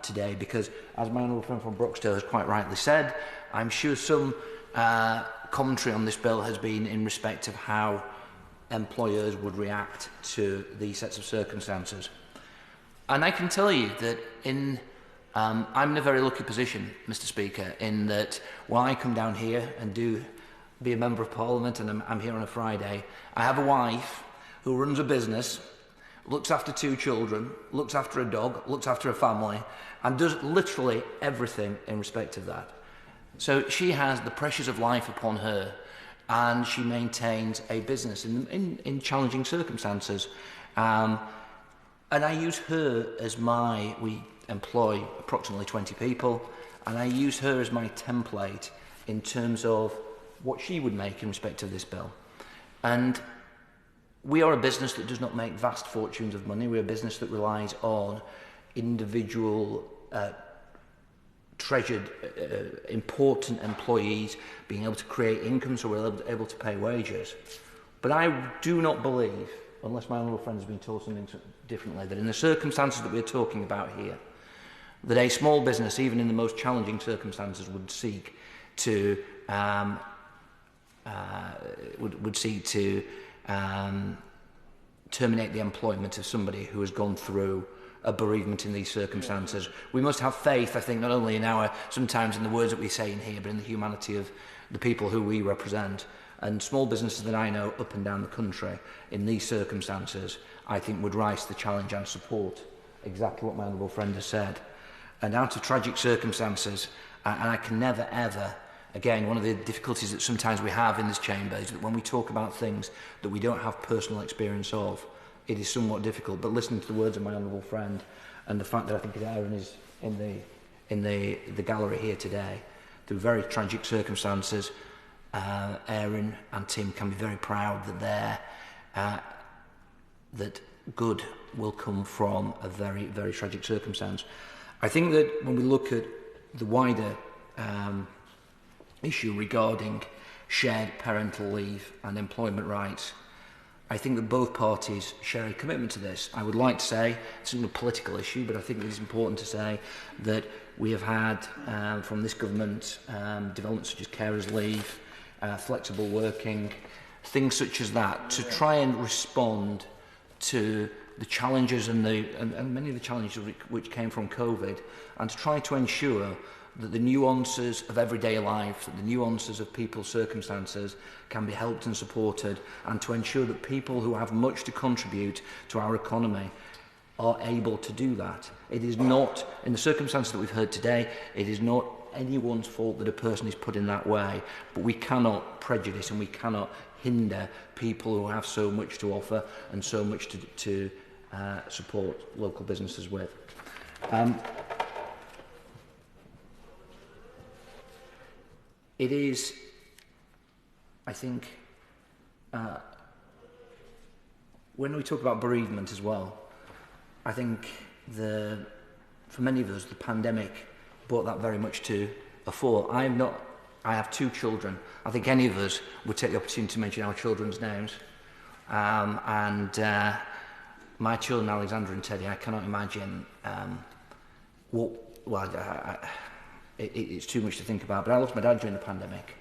today because, as my honourable friend from Broxtowe has quite rightly said, I'm sure some commentary on this bill has been in respect of how employers would react to these sets of circumstances. And I can tell you that I'm in a very lucky position, Mr. Speaker, in that when I come down here and do be a member of Parliament, and I'm here on a Friday, I have a wife who runs a business, looks after 2 children, looks after a dog, looks after a family, and does literally everything in respect of that. So she has the pressures of life upon her, and she maintains a business in challenging circumstances. And I use her as we employ approximately 20 people, and I use her as my template in terms of what she would make in respect of this bill. And we are a business that does not make vast fortunes of money. We're a business that relies on individual, treasured, important employees being able to create income so we're able to pay wages. But I do not believe, unless my honourable friend has been told something differently, that in the circumstances that we're talking about here, that a small business, even in the most challenging circumstances, would seek to terminate the employment of somebody who has gone through a bereavement in these circumstances. We must have faith, I think, not only in sometimes in the words that we say in here, but in the humanity of the people who we represent. And small businesses that I know up and down the country in these circumstances, I think, would rise to the challenge and support exactly what my honourable friend has said. And out of tragic circumstances, and I can never, ever, again, one of the difficulties that sometimes we have in this chamber is that when we talk about things that we don't have personal experience of, it is somewhat difficult. But listening to the words of my honourable friend and the fact that I think Darren is in the gallery here today, through very tragic circumstances, Aaron and Tim can be very proud that that good will come from a very, very tragic circumstance. I think that when we look at the wider issue regarding shared parental leave and employment rights, I think that both parties share a commitment to this. I would like to say it's not a political issue, but I think it is important to say that we have had from this government developments such as carers leave, flexible working, things such as that, to try and respond to the challenges and many of the challenges which came from COVID, and to try to ensure that the nuances of everyday life, that the nuances of people's circumstances can be helped and supported, and to ensure that people who have much to contribute to our economy are able to do that. It is not, in the circumstances that we've heard today, it is not anyone's fault that a person is put in that way, but we cannot prejudice and we cannot hinder people who have so much to offer and so much to support local businesses with. It is, I think, when we talk about bereavement as well, I think for many of us, the pandemic brought that very much to a fore. I have 2 children. I think any of us would take the opportunity to mention our children's names. My children, Alexander and Teddy, I cannot imagine it's too much to think about. But I lost my dad during the pandemic.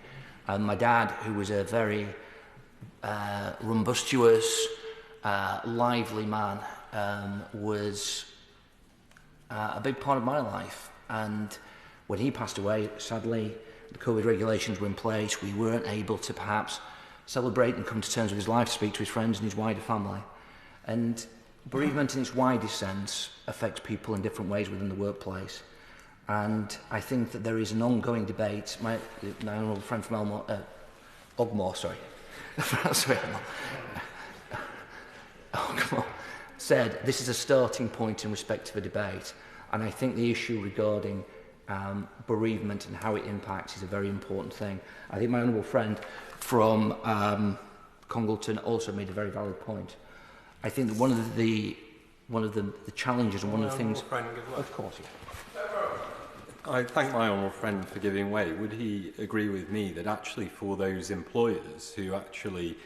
And my dad, who was a very rumbustious, lively man, was a big part of my life. And when he passed away, sadly, the COVID regulations were in place. We weren't able to perhaps celebrate and come to terms with his life, speak to his friends and his wider family. And bereavement in its widest sense affects people in different ways within the workplace. And I think that there is an ongoing debate. My honourable friend from Elmore, Ogmore, sorry. Ogmore said this is a starting point in respect of a debate. And I think the issue regarding bereavement and how it impacts is a very important thing. I think my honourable friend from Congleton also made a very valid point. I think that one of the challenges and one of the things... Of course, yeah. I thank my honourable friend for giving way. Would he agree with me that actually for those employers who actually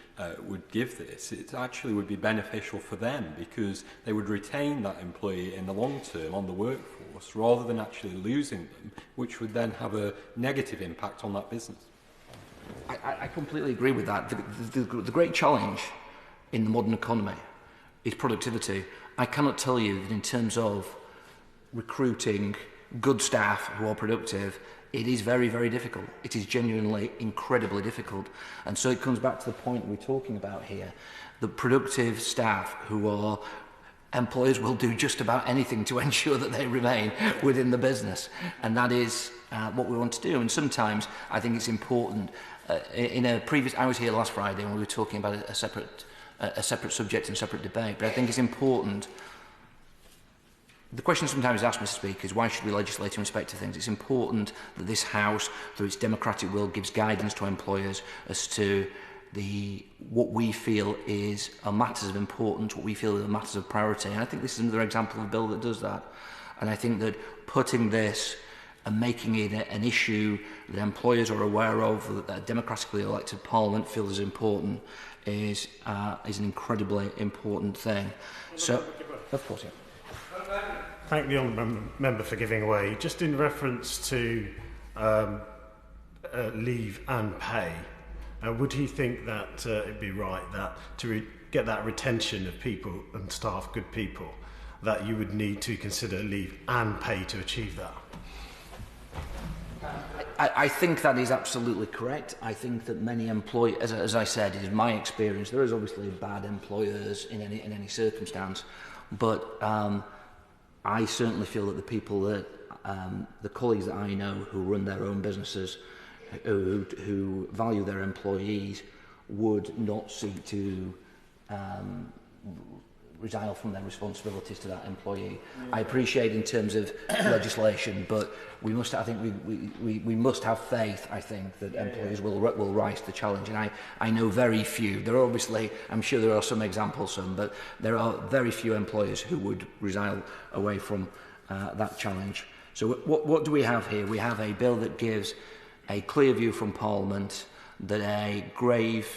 would give this, it actually would be beneficial for them because they would retain that employee in the long term on the workforce rather than actually losing them, which would then have a negative impact on that business? I completely agree with that. The great challenge in the modern economy is productivity. I cannot tell you that in terms of recruiting good staff who are productive, it is very, very difficult. It is genuinely incredibly difficult. And so it comes back to the point we're talking about here. The productive staff who are employers will do just about anything to ensure that they remain within the business. And that is what we want to do. And sometimes I think it's important. I was here last Friday and we were talking about a separate subject and separate debate, but I think it's important. The question sometimes asked, Mr. Speaker, is why should we legislate in respect to things? It's important that this House, through its democratic will, gives guidance to employers as to what we feel is a matters of importance, what we feel are matters of priority. And I think this is another example of a bill that does that. And I think that putting this and making it an issue that employers are aware of, that a democratically elected Parliament feels is important, is an incredibly important thing. So, of course, yeah. Thank the honourable member for giving way. Just in reference to leave and pay, would he think that it'd be right that to get that retention of people and staff, good people, that you would need to consider leave and pay to achieve that? I think that is absolutely correct. I think that many employers, as I said, in my experience, there is obviously bad employers in any circumstance, but I certainly feel that the people that, the colleagues that I know who run their own businesses, who value their employees, would not seek to resign from their responsibilities to that employee. I appreciate in terms of legislation, but we must. I think we must have faith. I think that employers will rise to the challenge. And I know very few. There are obviously, I'm sure there are some examples, but there are very few employers who would resign away from that challenge. So what do we have here? We have a bill that gives a clear view from Parliament that a grave,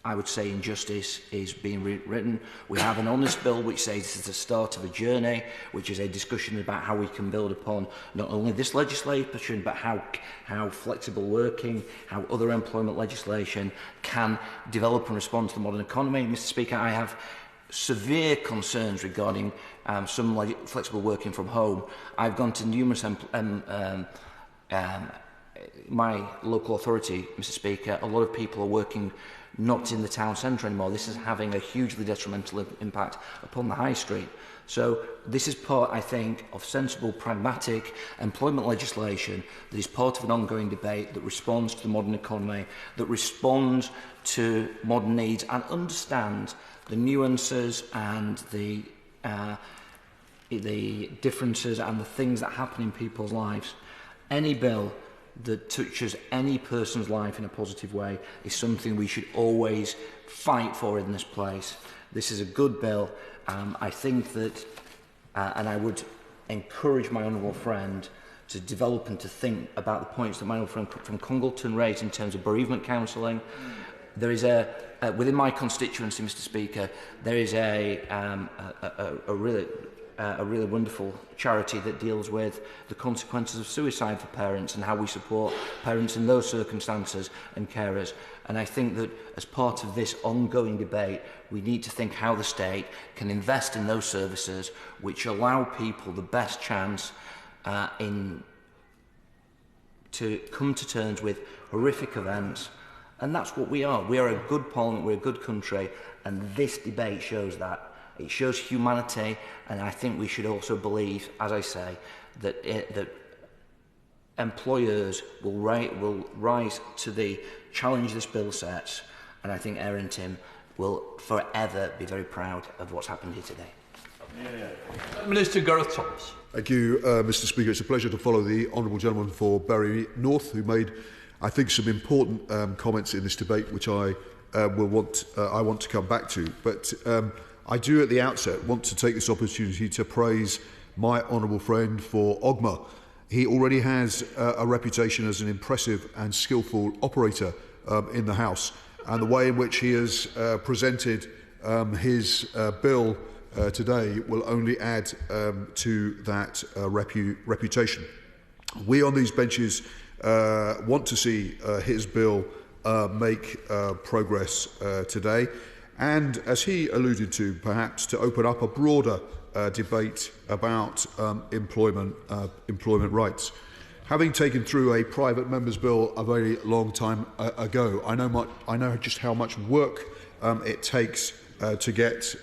I would say, injustice is being written. We have an honest bill which says it's the start of a journey, which is a discussion about how we can build upon not only this legislation, but how flexible working, how other employment legislation can develop and respond to the modern economy. Mr. Speaker, I have severe concerns regarding some flexible working from home. I've gone to numerous my local authority, Mr. Speaker, a lot of people are working not in the town centre anymore. This is having a hugely detrimental impact upon the high street. So this is part, I think, of sensible, pragmatic employment legislation that is part of an ongoing debate that responds to the modern economy, that responds to modern needs and understands the nuances and the differences and the things that happen in people's lives. Any bill that touches any person's life in a positive way is something we should always fight for in this place. This is a good bill. I think that, and I would encourage my honourable friend to develop and to think about the points that my honourable friend from Congleton raised in terms of bereavement counselling. There is within my constituency, Mr. Speaker, there is a really wonderful charity that deals with the consequences of suicide for parents and how we support parents in those circumstances and carers. And I think that as part of this ongoing debate, we need to think how the state can invest in those services which allow people the best chance to come to terms with horrific events. And that's what we are. We are a good parliament, we're a good country, and this debate shows that. It shows humanity, and I think we should also believe, as I say, that employers will rise to the challenge this bill sets, and I think Aaron Tim will forever be very proud of what's happened here today. Minister Gareth Thomas. Thank you, Mr. Speaker. It's a pleasure to follow the honourable gentleman for Bury North, who made, I think, some important comments in this debate, which I want to come back to. But I do, at the outset, want to take this opportunity to praise my honourable friend for Ogmore. He already has a reputation as an impressive and skillful operator in the House, and the way in which he has presented his bill today will only add to that reputation. We on these benches want to see his bill make progress today, and, as he alluded to, perhaps to open up a broader debate about employment rights. Having taken through a private member's bill a very long time ago, I know just how much work it takes to get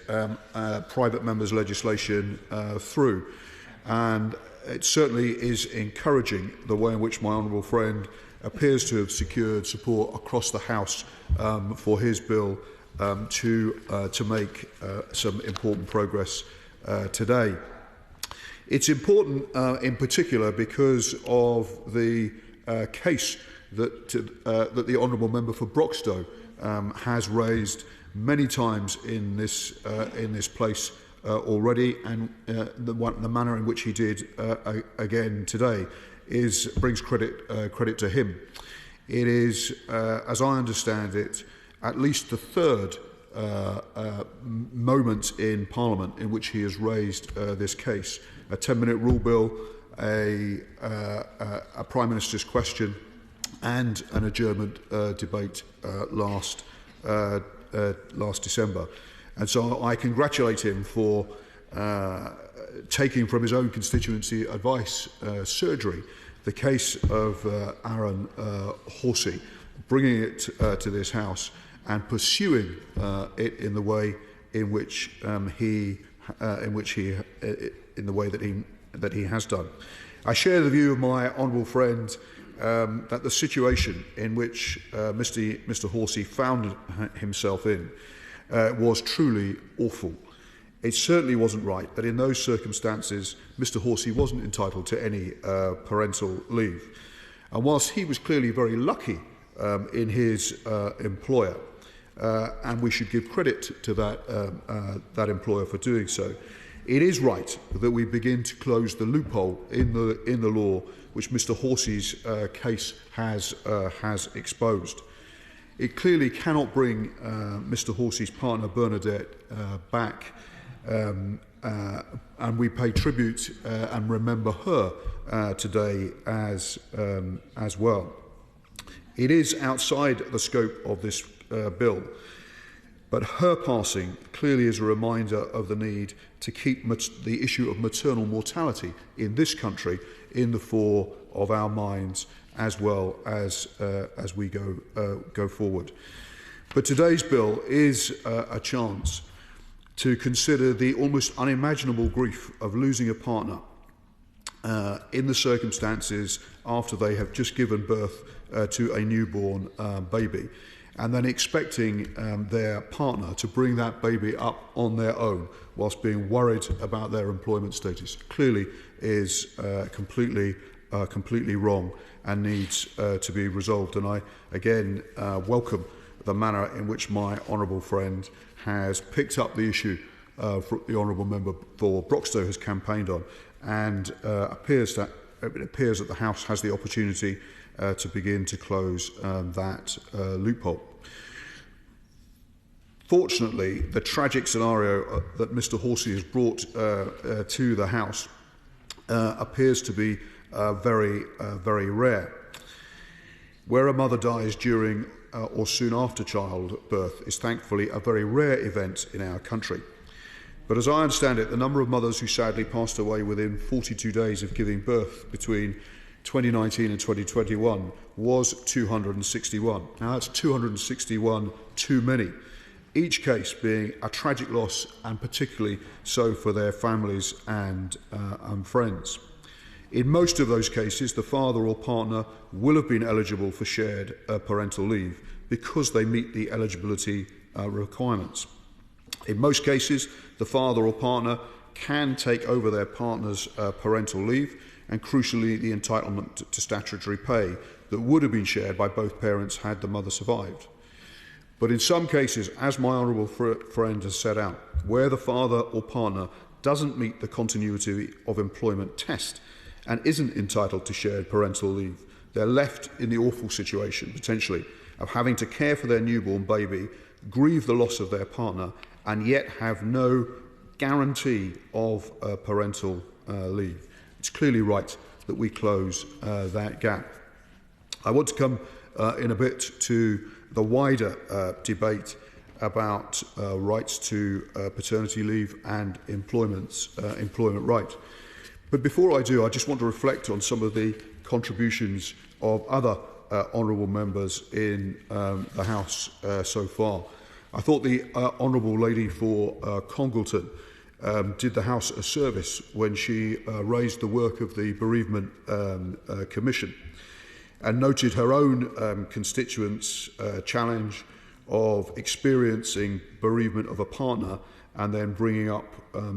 private members' legislation through, and it certainly is encouraging the way in which my honourable friend appears to have secured support across the House for his bill to make some important progress today. It's important in particular because of the case that the honourable member for Broxtowe has raised many times in this place already, and the manner in which he did again today brings credit to him. It is, as I understand it, at least the third moment in Parliament in which he has raised this case. A 10-minute rule bill, a Prime Minister's question, and an adjournment debate last December. And so I congratulate him for taking from his own constituency advice surgery the case of Aaron HoC, bringing it to this House and pursuing it in the way in which he has done. I share the view of my honourable friend that the situation in which Mr. Horsey found himself in was truly awful. It certainly wasn't right that in those circumstances Mr. Horsey wasn't entitled to any parental leave. And whilst he was clearly very lucky in his employer, and we should give credit to that employer for doing so, it is right that we begin to close the loophole in the law which Mr. Horsey's case has exposed. It clearly cannot bring Mr. Horsey's partner Bernadette back, and we pay tribute and remember her today as well. It is outside the scope of this bill, but her passing clearly is a reminder of the need to keep the issue of maternal mortality in this country in the fore of our minds as well as we go forward. But today's bill is a chance to consider the almost unimaginable grief of losing a partner in the circumstances after they have just given birth to a newborn baby, and then expecting their partner to bring that baby up on their own whilst being worried about their employment status. Clearly is completely wrong and needs to be resolved. And I again welcome the manner in which my honourable friend has picked up the issue the honourable member for Broxtowe has campaigned on, and it appears that the House has the opportunity to begin to close that loophole. Fortunately, the tragic scenario that Mr HoC has brought to the House appears to be very rare. Where a mother dies during or soon after childbirth is thankfully a very rare event in our country. But as I understand it, the number of mothers who sadly passed away within 42 days of giving birth between 2019 and 2021 was 261. Now that's 261 too many, each case being a tragic loss, and particularly so for their families and friends. In most of those cases, the father or partner will have been eligible for shared parental leave because they meet the eligibility requirements. In most cases, the father or partner can take over their partner's parental leave, and crucially the entitlement to statutory pay that would have been shared by both parents had the mother survived. But in some cases, as my honourable friend has set out, where the father or partner doesn't meet the continuity of employment test and isn't entitled to shared parental leave, they're left in the awful situation, potentially, of having to care for their newborn baby, grieve the loss of their partner, and yet have no guarantee of parental leave. It's clearly right that we close that gap. I want to come in a bit to the wider debate about rights to paternity leave and employment right. But before I do, I just want to reflect on some of the contributions of other honourable members in the House so far. I thought the honourable lady for Congleton did the House a service when she raised the work of the Bereavement Commission and noted her own constituents' challenge of experiencing bereavement of a partner and then bringing up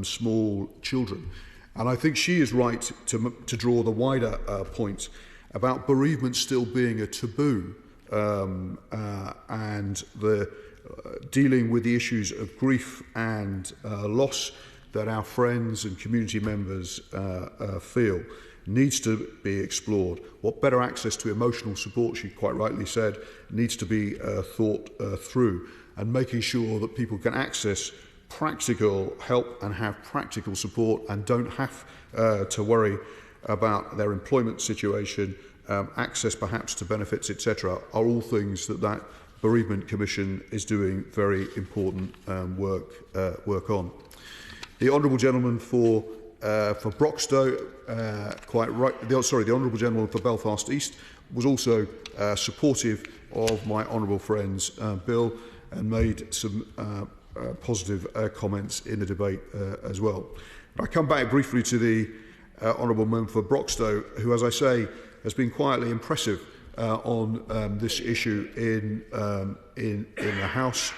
small children. And I think she is right to draw the wider point about bereavement still being a taboo and the dealing with the issues of grief and loss that our friends and community members feel needs to be explored. What better access to emotional support, she quite rightly said, needs to be thought through, and making sure that people can access practical help and have practical support and don't have to worry about their employment situation, access perhaps to benefits, etc., are all things that Bereavement Commission is doing very important work on. The honourable gentleman for Broxtowe, the honourable gentleman for Belfast East was also supportive of my honourable friend's bill and made some positive comments in the debate as well. I come back briefly to the honourable member for Broxtowe, who, as I say, has been quietly impressive on this issue in the House.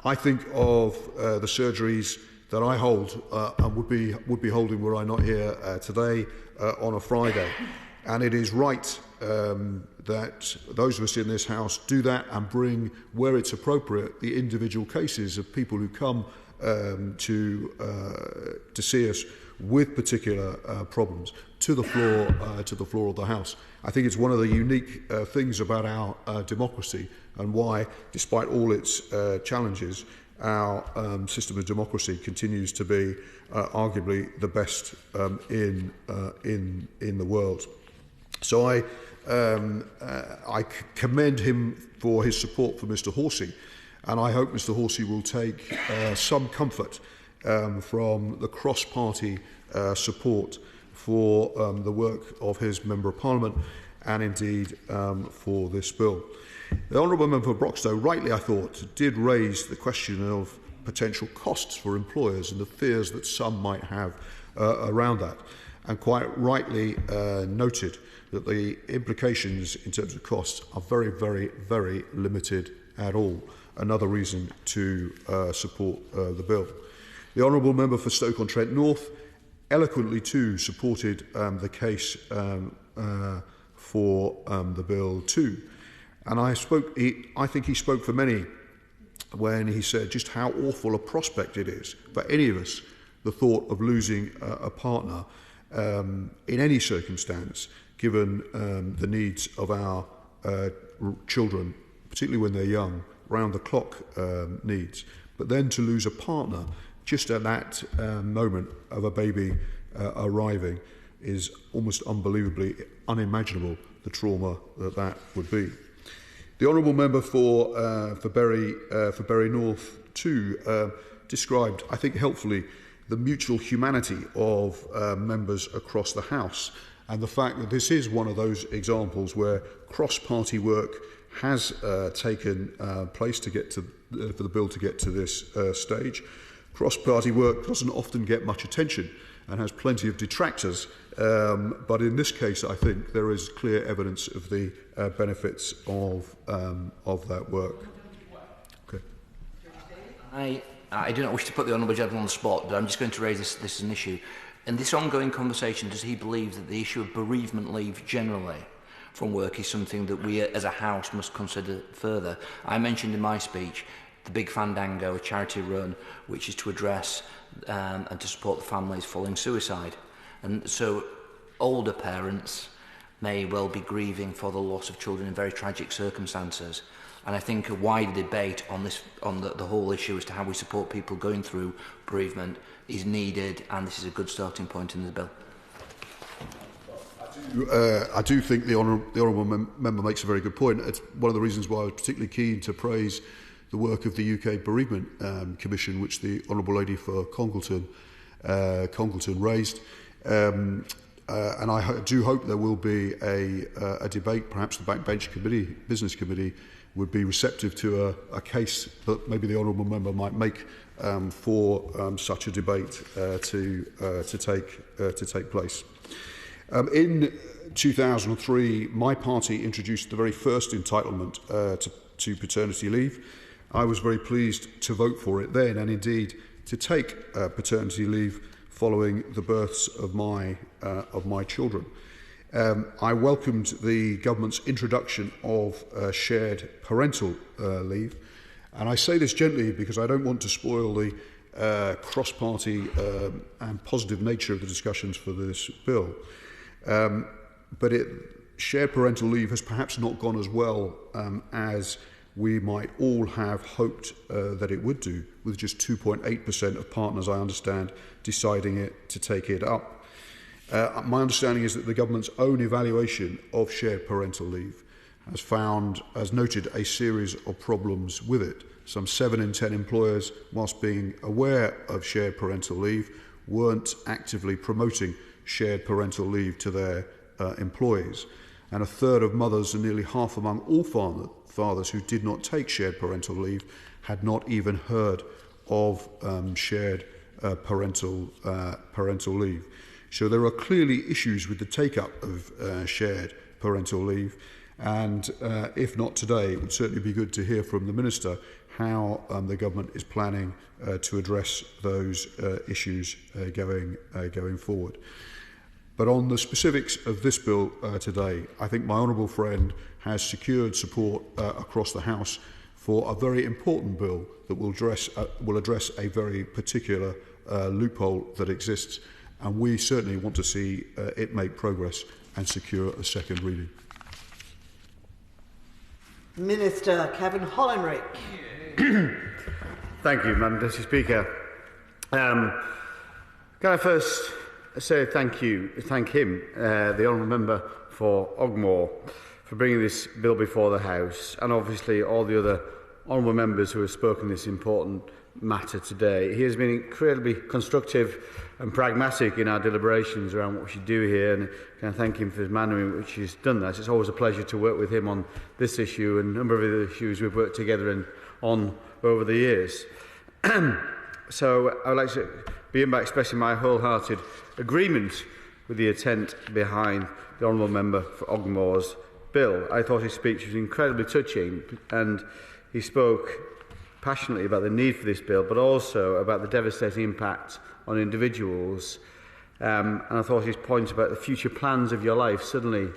I think of the surgeries that I hold and would be holding were I not here today on a Friday, and it is right that those of us in this House do that and bring, where it's appropriate, the individual cases of people who come to see us with particular problems to the floor of the House. I think it's one of the unique things about our democracy, and why, despite all its challenges, our system of democracy continues to be arguably the best in the world. So I commend him for his support for Mr HoC, and I hope Mr HoC will take some comfort from the cross-party support for the work of his Member of Parliament and indeed for this bill. The Honourable Member for Broxtowe, rightly I thought, did raise the question of potential costs for employers and the fears that some might have around that, and quite rightly noted that the implications in terms of costs are very, very, very limited at all. Another reason to support the bill. The Honourable Member for Stoke-on-Trent North eloquently too supported the case for the bill too. And I think he spoke for many when he said just how awful a prospect it is for any of us, the thought of losing a partner in any circumstance, given the needs of our children, particularly when they're young, round-the-clock needs. But then to lose a partner just at that moment of a baby arriving is almost unbelievably unimaginable, the trauma that would be. The Honourable Member for Bury North too described, I think helpfully, the mutual humanity of members across the House, and the fact that this is one of those examples where cross-party work has taken place to get to for the bill to get to this stage. Cross-party work doesn't often get much attention and has plenty of detractors, but in this case I think there is clear evidence of the benefits of that work. Okay. I do not wish to put the Honourable Gentleman on the spot, but I'm just going to raise this as an issue. In this ongoing conversation, does he believe that the issue of bereavement leave generally from work is something that we as a House must consider further? I mentioned in my speech the Big Fandango, a charity run, which is to address and to support the families following suicide. And so older parents may well be grieving for the loss of children in very tragic circumstances. And I think a wider debate on this, on the whole issue as to how we support people going through bereavement is needed, and this is a good starting point in the bill. I do think the honourable member makes a very good point. It's one of the reasons why I was particularly keen to praise the work of the UK Bereavement Commission, which the Honourable Lady for Congleton raised. And I do hope there will be a debate. Perhaps the Backbench Committee, Business Committee, would be receptive to a case that maybe the honourable member might make for such a debate to take place. In 2003, my party introduced the very first entitlement to paternity leave. I was very pleased to vote for it then, and indeed to take paternity leave following the births of my children. I welcomed the government's introduction of shared parental leave, and I say this gently because I don't want to spoil the cross-party and positive nature of the discussions for this bill. But shared parental leave has perhaps not gone as well as we might all have hoped that it would do, with just 2.8% of partners, I understand, deciding to take it up. My understanding is that the government's own evaluation of shared parental leave has noted a series of problems with it. Some 7 in 10 employers, whilst being aware of shared parental leave, weren't actively promoting shared parental leave to their employees. And a third of mothers and nearly half among all fathers who did not take shared parental leave had not even heard of shared parental leave. So there are clearly issues with the take-up of shared parental leave, and if not today, it would certainly be good to hear from the Minister how the government is planning to address those issues going forward. But on the specifics of this bill today, I think my honourable friend has secured support across the House for a very important bill that will address a very particular loophole that exists, and we certainly want to see it make progress and secure a second reading. Minister Gavin Hollinrake. Thank you, Madam Deputy Speaker. Can I first say thank him, the honourable member for Ogmore, for bringing this bill before the House, and obviously all the other honourable members who have spoken this important matter today. He has been incredibly constructive and pragmatic in our deliberations around what we should do here, and I can thank him for his manner in which he's done that. It's always a pleasure to work with him on this issue and a number of other issues we've worked together on over the years. So I would like to begin by expressing my wholehearted agreement with the intent behind the honourable member for Ogmore's bill. I thought his speech was incredibly touching, and he spoke passionately about the need for this bill, but also about the devastating impact on individuals. And I thought his point about the future plans of your life suddenly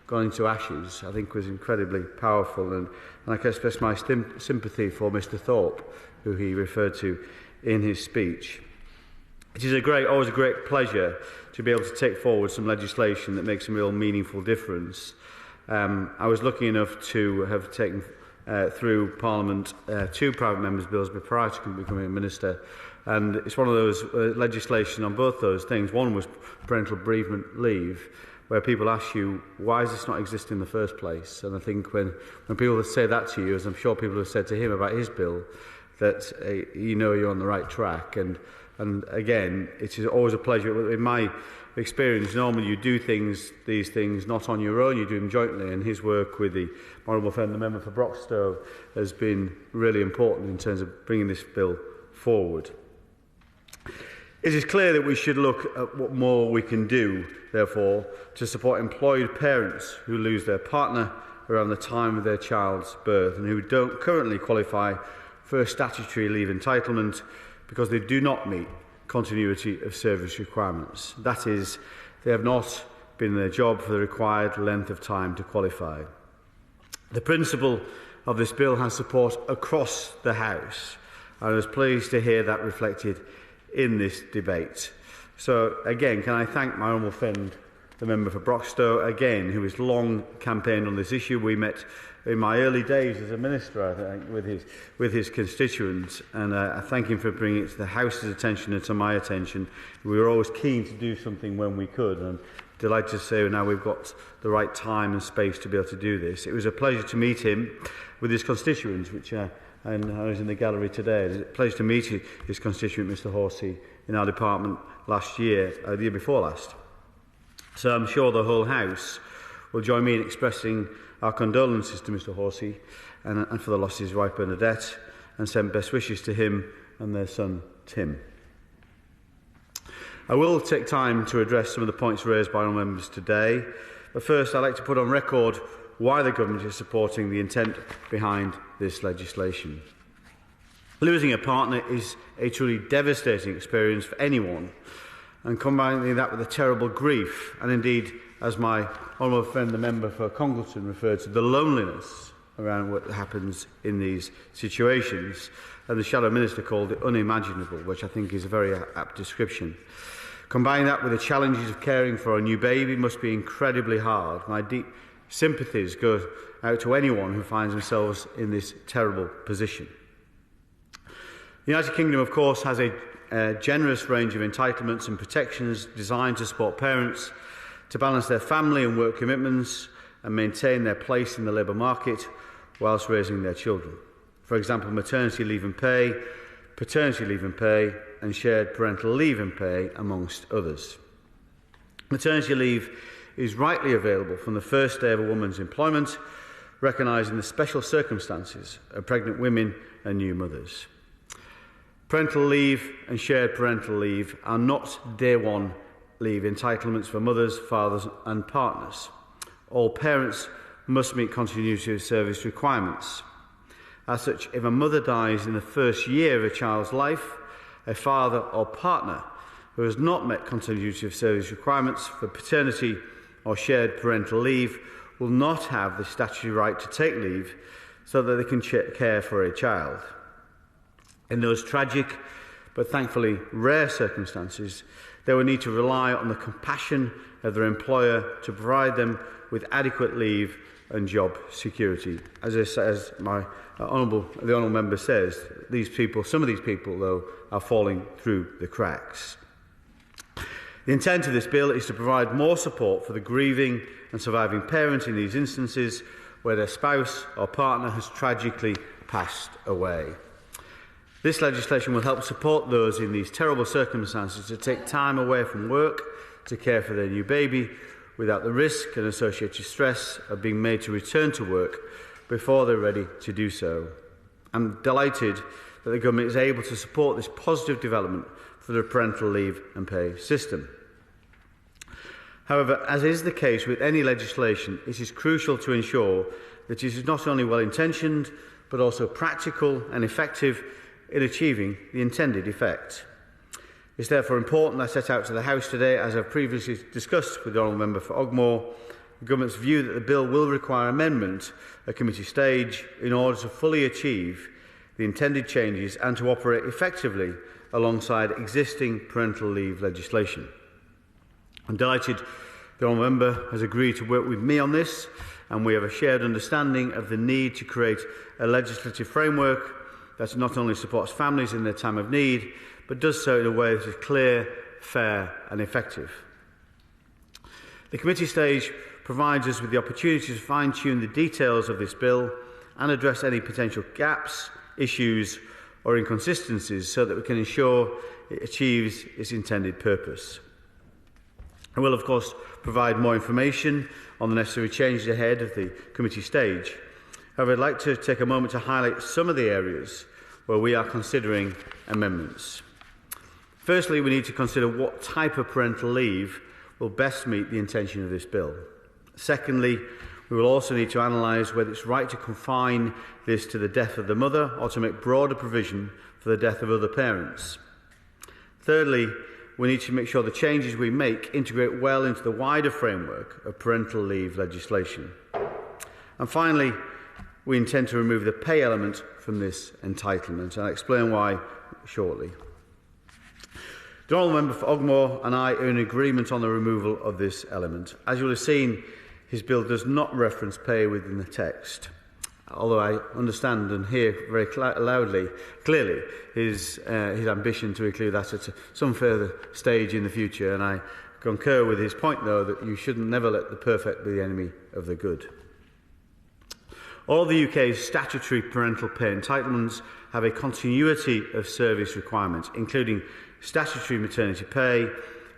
gone into ashes, I think, was incredibly powerful. And I can express my sympathy for Mr. Thorpe, who he referred to in his speech. It is always a great pleasure to be able to take forward some legislation that makes a real meaningful difference. I was lucky enough to have taken through Parliament 2 private members' bills prior to becoming a minister, and it's one of those legislation on both those things. One was parental bereavement leave, where people ask you, why does this not exist in the first place? And I think when people say that to you, as I'm sure people have said to him about his bill, that you know you're on the right track. And again, it is always a pleasure. In my experience, normally you do these things not on your own, you do them jointly, and his work with the honourable friend, the member for Broxtowe, has been really important in terms of bringing this bill forward. It is clear that we should look at what more we can do, therefore, to support employed parents who lose their partner around the time of their child's birth and who don't currently qualify for a statutory leave entitlement because they do not meet continuity of service requirements. That is, they have not been in their job for the required length of time to qualify. The principle of this bill has support across the House, and I was pleased to hear that reflected in this debate. So again, can I thank my honourable friend, the member for Broxtowe, again, who has long campaigned on this issue. We met in my early days as a minister, I think, with his constituents, and I thank him for bringing it to the House's attention and to my attention. We were always keen to do something when we could, and I'm delighted to say now we've got the right time and space to be able to do this. It was a pleasure to meet him with his constituents, and I was in the gallery today. It was a pleasure to meet his constituent, Mr. HoC, in our department the year before last. So I'm sure the whole House will join me in expressing our condolences to Mr. HoC and for the loss of his wife Bernadette, and send best wishes to him and their son Tim. I will take time to address some of the points raised by honourable members today, but first I'd like to put on record why the government is supporting the intent behind this legislation. Losing a partner is a truly devastating experience for anyone, and combining that with a terrible grief, and indeed, as my honourable friend, the member for Congleton, referred to, the loneliness around what happens in these situations, and the Shadow Minister called it unimaginable, which I think is a very apt description. Combining that with the challenges of caring for a new baby must be incredibly hard. My deep sympathies go out to anyone who finds themselves in this terrible position. The United Kingdom, of course, has a generous range of entitlements and protections designed to support parents to balance their family and work commitments and maintain their place in the labour market whilst raising their children. For example, maternity leave and pay, paternity leave and pay, and shared parental leave and pay, amongst others. Maternity leave is rightly available from the first day of a woman's employment, recognising the special circumstances of pregnant women and new mothers. Parental leave and shared parental leave are not day one leave entitlements for mothers, fathers and partners. All parents must meet continuity of service requirements. As such, if a mother dies in the first year of a child's life, a father or partner who has not met continuity of service requirements for paternity or shared parental leave will not have the statutory right to take leave so that they can care for a child. In those tragic but thankfully rare circumstances, they will need to rely on the compassion of their employer to provide them with adequate leave and job security. As the honourable member says, some of these people, though, are falling through the cracks. The intent of this bill is to provide more support for the grieving and surviving parent in these instances where their spouse or partner has tragically passed away. This legislation will help support those in these terrible circumstances to take time away from work to care for their new baby without the risk and associated stress of being made to return to work before they're ready to do so. I'm delighted that the government is able to support this positive development for the parental leave and pay system. However, as is the case with any legislation, it is crucial to ensure that it is not only well-intentioned, but also practical and effective in achieving the intended effect. It's therefore important I set out to the House today, as I've previously discussed with the Honourable Member for Ogmore, the Government's view that the Bill will require amendment at committee stage in order to fully achieve the intended changes and to operate effectively alongside existing parental leave legislation. I'm delighted the Honourable Member has agreed to work with me on this, and we have a shared understanding of the need to create a legislative framework that not only supports families in their time of need, but does so in a way that is clear, fair and effective. The committee stage provides us with the opportunity to fine-tune the details of this bill and address any potential gaps, issues or inconsistencies so that we can ensure it achieves its intended purpose. I will, of course, provide more information on the necessary changes ahead of the committee stage. However, I'd like to take a moment to highlight some of the areas where we are considering amendments. Firstly, we need to consider what type of parental leave will best meet the intention of this bill. Secondly, we will also need to analyse whether it's right to confine this to the death of the mother or to make broader provision for the death of other parents. Thirdly, we need to make sure the changes we make integrate well into the wider framework of parental leave legislation. And finally, we intend to remove the pay element from this entitlement, and I'll explain why shortly. The Honourable Member for Ogmore and I are in agreement on the removal of this element. As you will have seen, his bill does not reference pay within the text, although I understand and hear very clearly his ambition to include that at some further stage in the future, and I concur with his point, though, that you should never let the perfect be the enemy of the good. All the UK's statutory parental pay entitlements have a continuity of service requirements, including statutory maternity pay,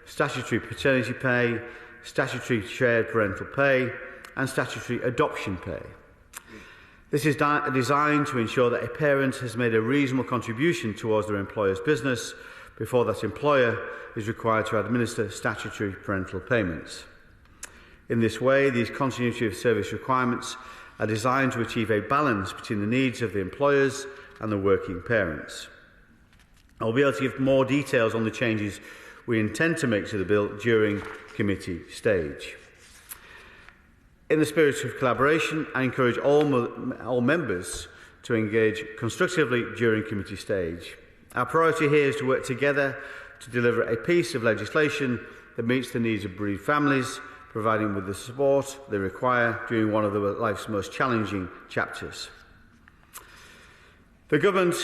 statutory paternity pay, statutory shared parental pay and statutory adoption pay. This is designed to ensure that a parent has made a reasonable contribution towards their employer's business before that employer is required to administer statutory parental payments. In this way, these continuity of service requirements are designed to achieve a balance between the needs of the employers and the working parents. I will be able to give more details on the changes we intend to make to the bill during committee stage. In the spirit of collaboration, I encourage all members to engage constructively during committee stage. Our priority here is to work together to deliver a piece of legislation that meets the needs of bereaved families, providing them with the support they require during one of their life's most challenging chapters. The Government,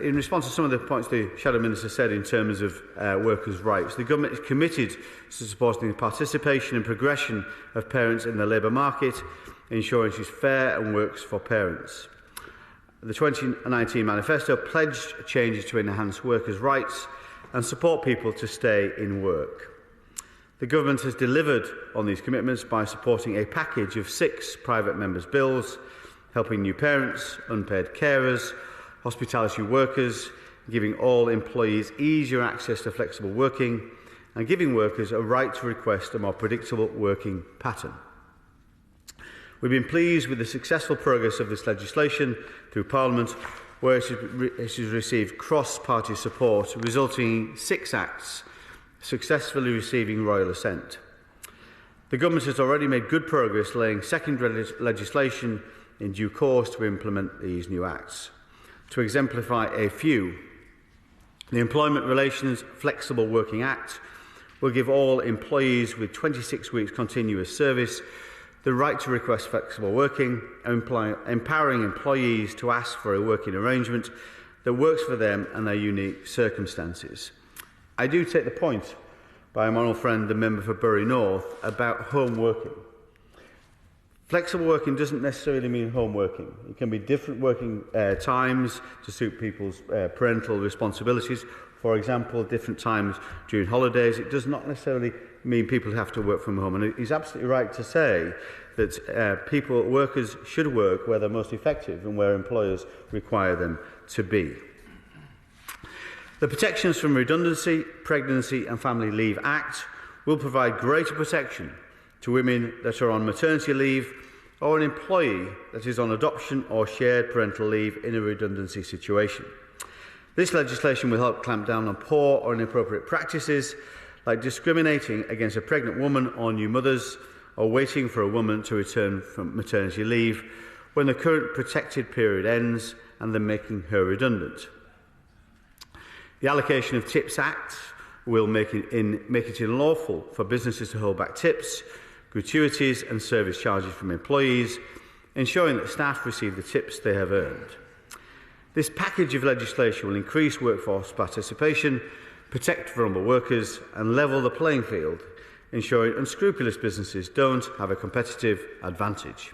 in response to some of the points the Shadow Minister said in terms of workers' rights, the Government is committed to supporting the participation and progression of parents in the labour market, ensuring it is fair and works for parents. The 2019 manifesto pledged changes to enhance workers' rights and support people to stay in work. The Government has delivered on these commitments by supporting a package of 6 private members' bills, helping new parents, unpaid carers, hospitality workers, giving all employees easier access to flexible working, and giving workers a right to request a more predictable working pattern. We've been pleased with the successful progress of this legislation through Parliament, where it has received cross-party support, resulting in 6 acts successfully receiving royal assent. The Government has already made good progress laying secondary legislation in due course to implement these new acts. To exemplify a few, the Employment Relations Flexible Working Act will give all employees with 26 weeks continuous service the right to request flexible working, empowering employees to ask for a working arrangement that works for them and their unique circumstances. I do take the point by my honourable friend, the member for Bury North, about home working. Flexible working doesn't necessarily mean home working. It can be different working times to suit people's parental responsibilities. For example, different times during holidays. It does not necessarily mean people have to work from home. And he's absolutely right to say that workers should work where they're most effective and where employers require them to be. The Protections from Redundancy, Pregnancy and Family Leave Act will provide greater protection to women that are on maternity leave or an employee that is on adoption or shared parental leave in a redundancy situation. This legislation will help clamp down on poor or inappropriate practices like discriminating against a pregnant woman or new mothers or waiting for a woman to return from maternity leave when the current protected period ends and then making her redundant. The Allocation of Tips Act will make it unlawful for businesses to hold back tips, gratuities and service charges from employees, ensuring that staff receive the tips they have earned. This package of legislation will increase workforce participation, protect vulnerable workers and level the playing field, ensuring unscrupulous businesses don't have a competitive advantage.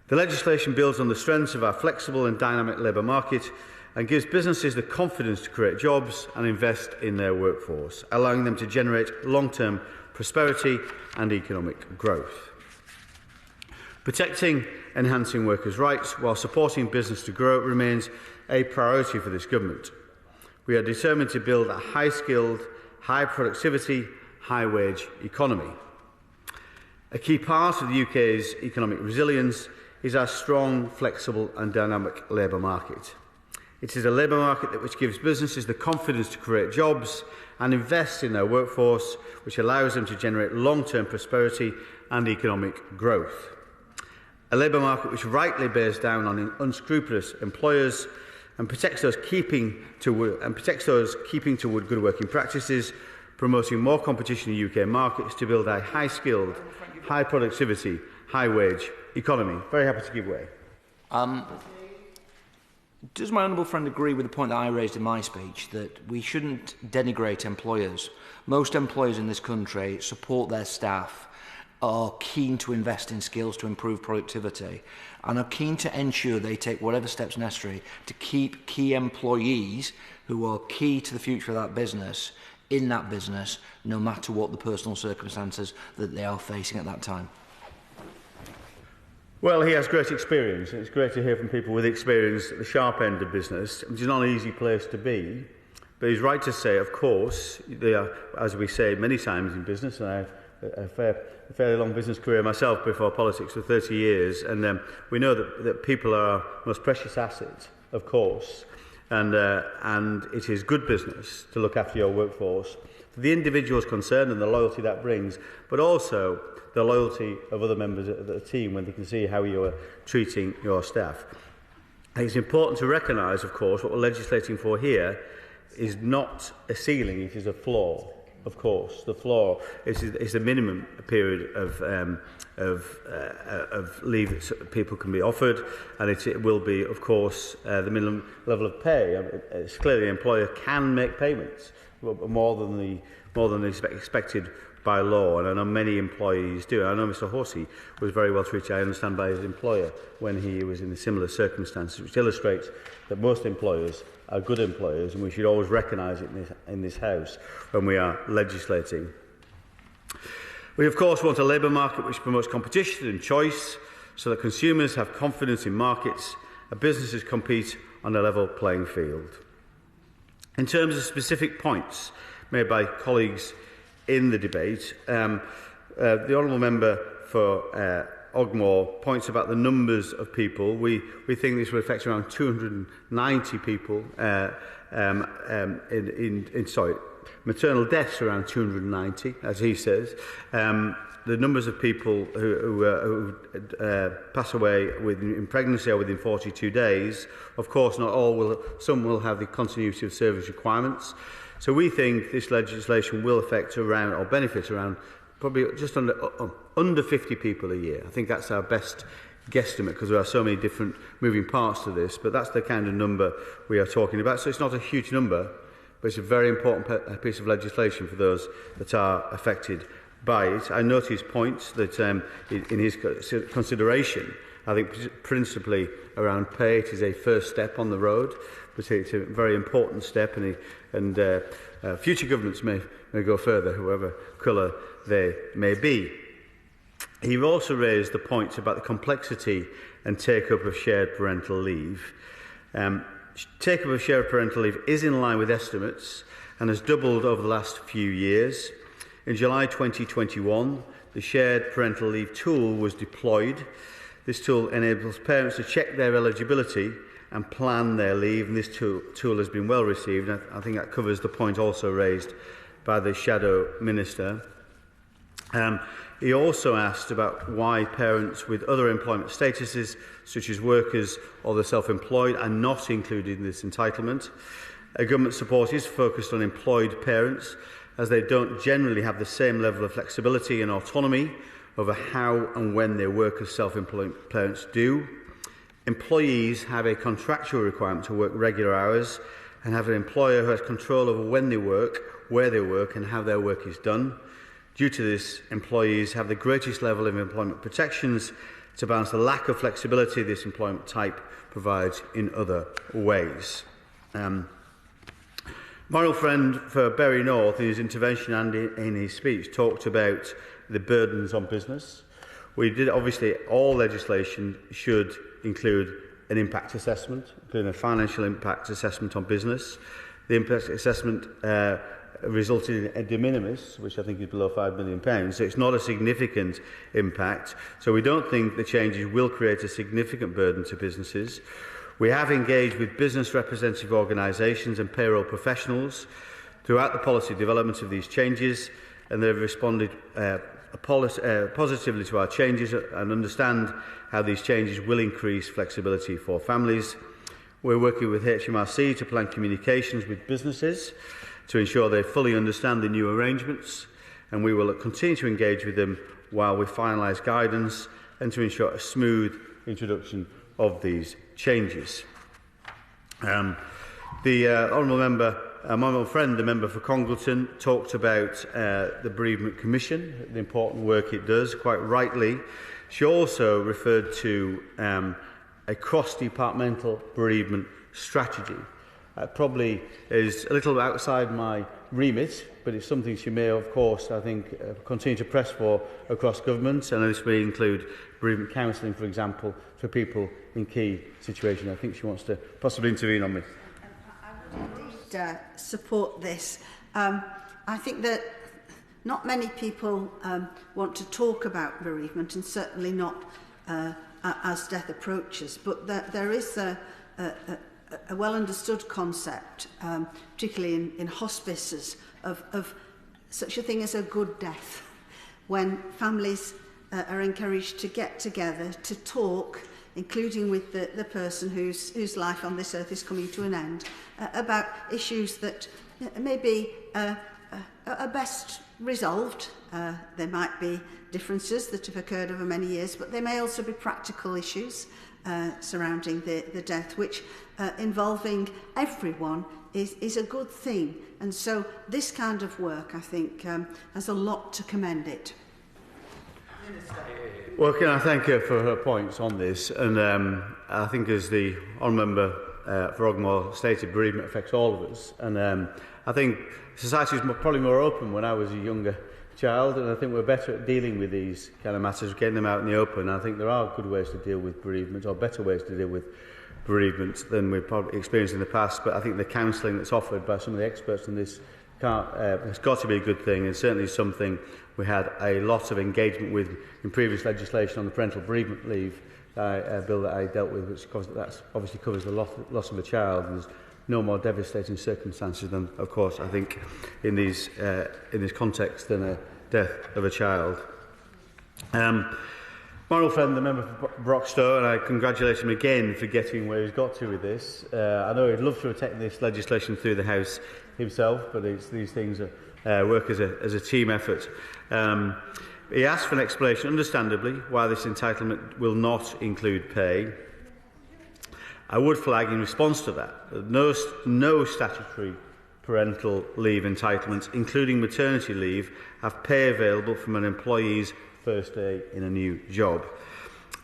The legislation builds on the strengths of our flexible and dynamic labour market and gives businesses the confidence to create jobs and invest in their workforce, allowing them to generate long-term prosperity and economic growth. Protecting and enhancing workers' rights while supporting business to grow remains a priority for this government. We are determined to build a high-skilled, high-productivity, high-wage economy. A key part of the UK's economic resilience is our strong, flexible and dynamic labour market. It is a labour market which gives businesses the confidence to create jobs and invest in their workforce, which allows them to generate long-term prosperity and economic growth. A labour market which rightly bears down on unscrupulous employers and protects those keeping to good working practices, promoting more competition in UK markets to build a high-skilled, high-productivity, high-wage economy. Very happy to give way. Does my honourable friend agree with the point that I raised in my speech, that we shouldn't denigrate employers? Most employers in this country support their staff, are keen to invest in skills to improve productivity, and are keen to ensure they take whatever steps necessary to keep key employees who are key to the future of that business in that business, no matter what the personal circumstances that they are facing at that time. Well, he has great experience, and it's great to hear from people with experience at the sharp end of business, which is not an easy place to be. But he's right to say, of course, they are, as we say many times in business, and I have a fairly long business career myself before politics for 30 years, and we know that people are our most precious asset, of course, and it is good business to look after your workforce for the individuals concerned and the loyalty that brings, but also the loyalty of other members of the team when they can see how you are treating your staff. It's important to recognise, of course, what we're legislating for here is not a ceiling, it is a floor. Of course, the floor is the minimum period of leave that people can be offered, and it will be, of course, the minimum level of pay. It's clear the employer can make payments more than is expected by law, and I know many employees do. I know Mr HoC was very well treated, I understand, by his employer when he was in similar circumstances, which illustrates that most employers are good employers, and we should always recognise it in this House when we are legislating. We, of course, want a labour market which promotes competition and choice so that consumers have confidence in markets and businesses compete on a level playing field. In terms of specific points made by colleagues in the debate, the Honourable Member for Ogmore points about the numbers of people. We think this will affect around 290 people. Maternal deaths around 290, as he says. The numbers of people who pass away in pregnancy or within 42 days, of course, not all will. Some will have the continuity of service requirements. So we think this legislation will affect around, or benefit around, probably just under 50 people a year. I think that's our best guesstimate because there are so many different moving parts to this, but that's the kind of number we are talking about. So it's not a huge number, but it's a very important piece of legislation for those that are affected by it. I note his points that in his consideration, I think principally around pay, it is a first step on the road, but it's a very important step, and future governments may go further, whoever colour they may be. He also raised the points about the complexity and take-up of shared parental leave. Take-up of shared parental leave is in line with estimates and has doubled over the last few years. In July 2021, the shared parental leave tool was deployed. This tool enables parents to check their eligibility and plan their leave, and this tool has been well received. I think that covers the point also raised by the Shadow Minister. He also asked about why parents with other employment statuses, such as workers or the self-employed, are not included in this entitlement. Government support is focused on employed parents, as they don't generally have the same level of flexibility and autonomy over how and when their work as self-employed parents do. Employees have a contractual requirement to work regular hours and have an employer who has control over when they work, where they work and how their work is done. Due to this, employees have the greatest level of employment protections to balance the lack of flexibility this employment type provides in other ways. My old friend for Bury North, in his intervention and in his speech, talked about the burdens on business. We did, obviously, all legislation should include an impact assessment, including a financial impact assessment on business. The impact assessment resulted in a de minimis, which I think is below £5 million, so it's not a significant impact. So we don't think the changes will create a significant burden to businesses. We have engaged with business representative organisations and payroll professionals throughout the policy development of these changes, and they have responded positively to our changes and understand how these changes will increase flexibility for families. We're working with HMRC to plan communications with businesses to ensure they fully understand the new arrangements, and we will continue to engage with them while we finalise guidance and to ensure a smooth introduction of these changes. The honourable member, my honourable friend, the member for Congleton, talked about the Bereavement Commission, the important work it does, quite rightly. She also referred to a cross-departmental bereavement strategy. Probably is a little outside my remit, but it's something she may, of course, I think, continue to press for across government, and this may include bereavement counselling, for example, for people in key situations. I think she wants to possibly intervene on this. I would indeed support this. I think that not many people want to talk about bereavement, and certainly not as death approaches, but there is a well-understood concept, particularly in hospices, of such a thing as a good death, when families are encouraged to get together to talk, including with the person whose life on this earth is coming to an end, about issues that may be are best resolved. There might be differences that have occurred over many years, but there may also be practical issues surrounding the death, which involving everyone is a good thing. And so this kind of work, I think, has a lot to commend it. Well, can I thank her for her points on this? And I think, as the honourable member for Ogmore stated, bereavement affects all of us. And I think society was probably more open when I was a younger child, and I think we're better at dealing with these kind of matters, getting them out in the open. I think there are good ways to deal with bereavement, or better ways to deal with bereavement than we've probably experienced in the past. But I think the counselling that's offered by some of the experts in this has got to be a good thing, and certainly something we had a lot of engagement with in previous legislation on the parental bereavement leave bill that I dealt with, which obviously covers the loss of a child. And there's no more devastating circumstances than, of course, I think, in this context than a death of a child. My old friend, the member for Broxtowe, and I congratulate him again for getting where he's got to with this. I know he'd love to have taken this legislation through the House himself, but these things work as a team effort. He asked for an explanation, understandably, why this entitlement will not include pay. I would flag in response to that no statutory parental leave entitlements, including maternity leave, have pay available from an employee's first day in a new job.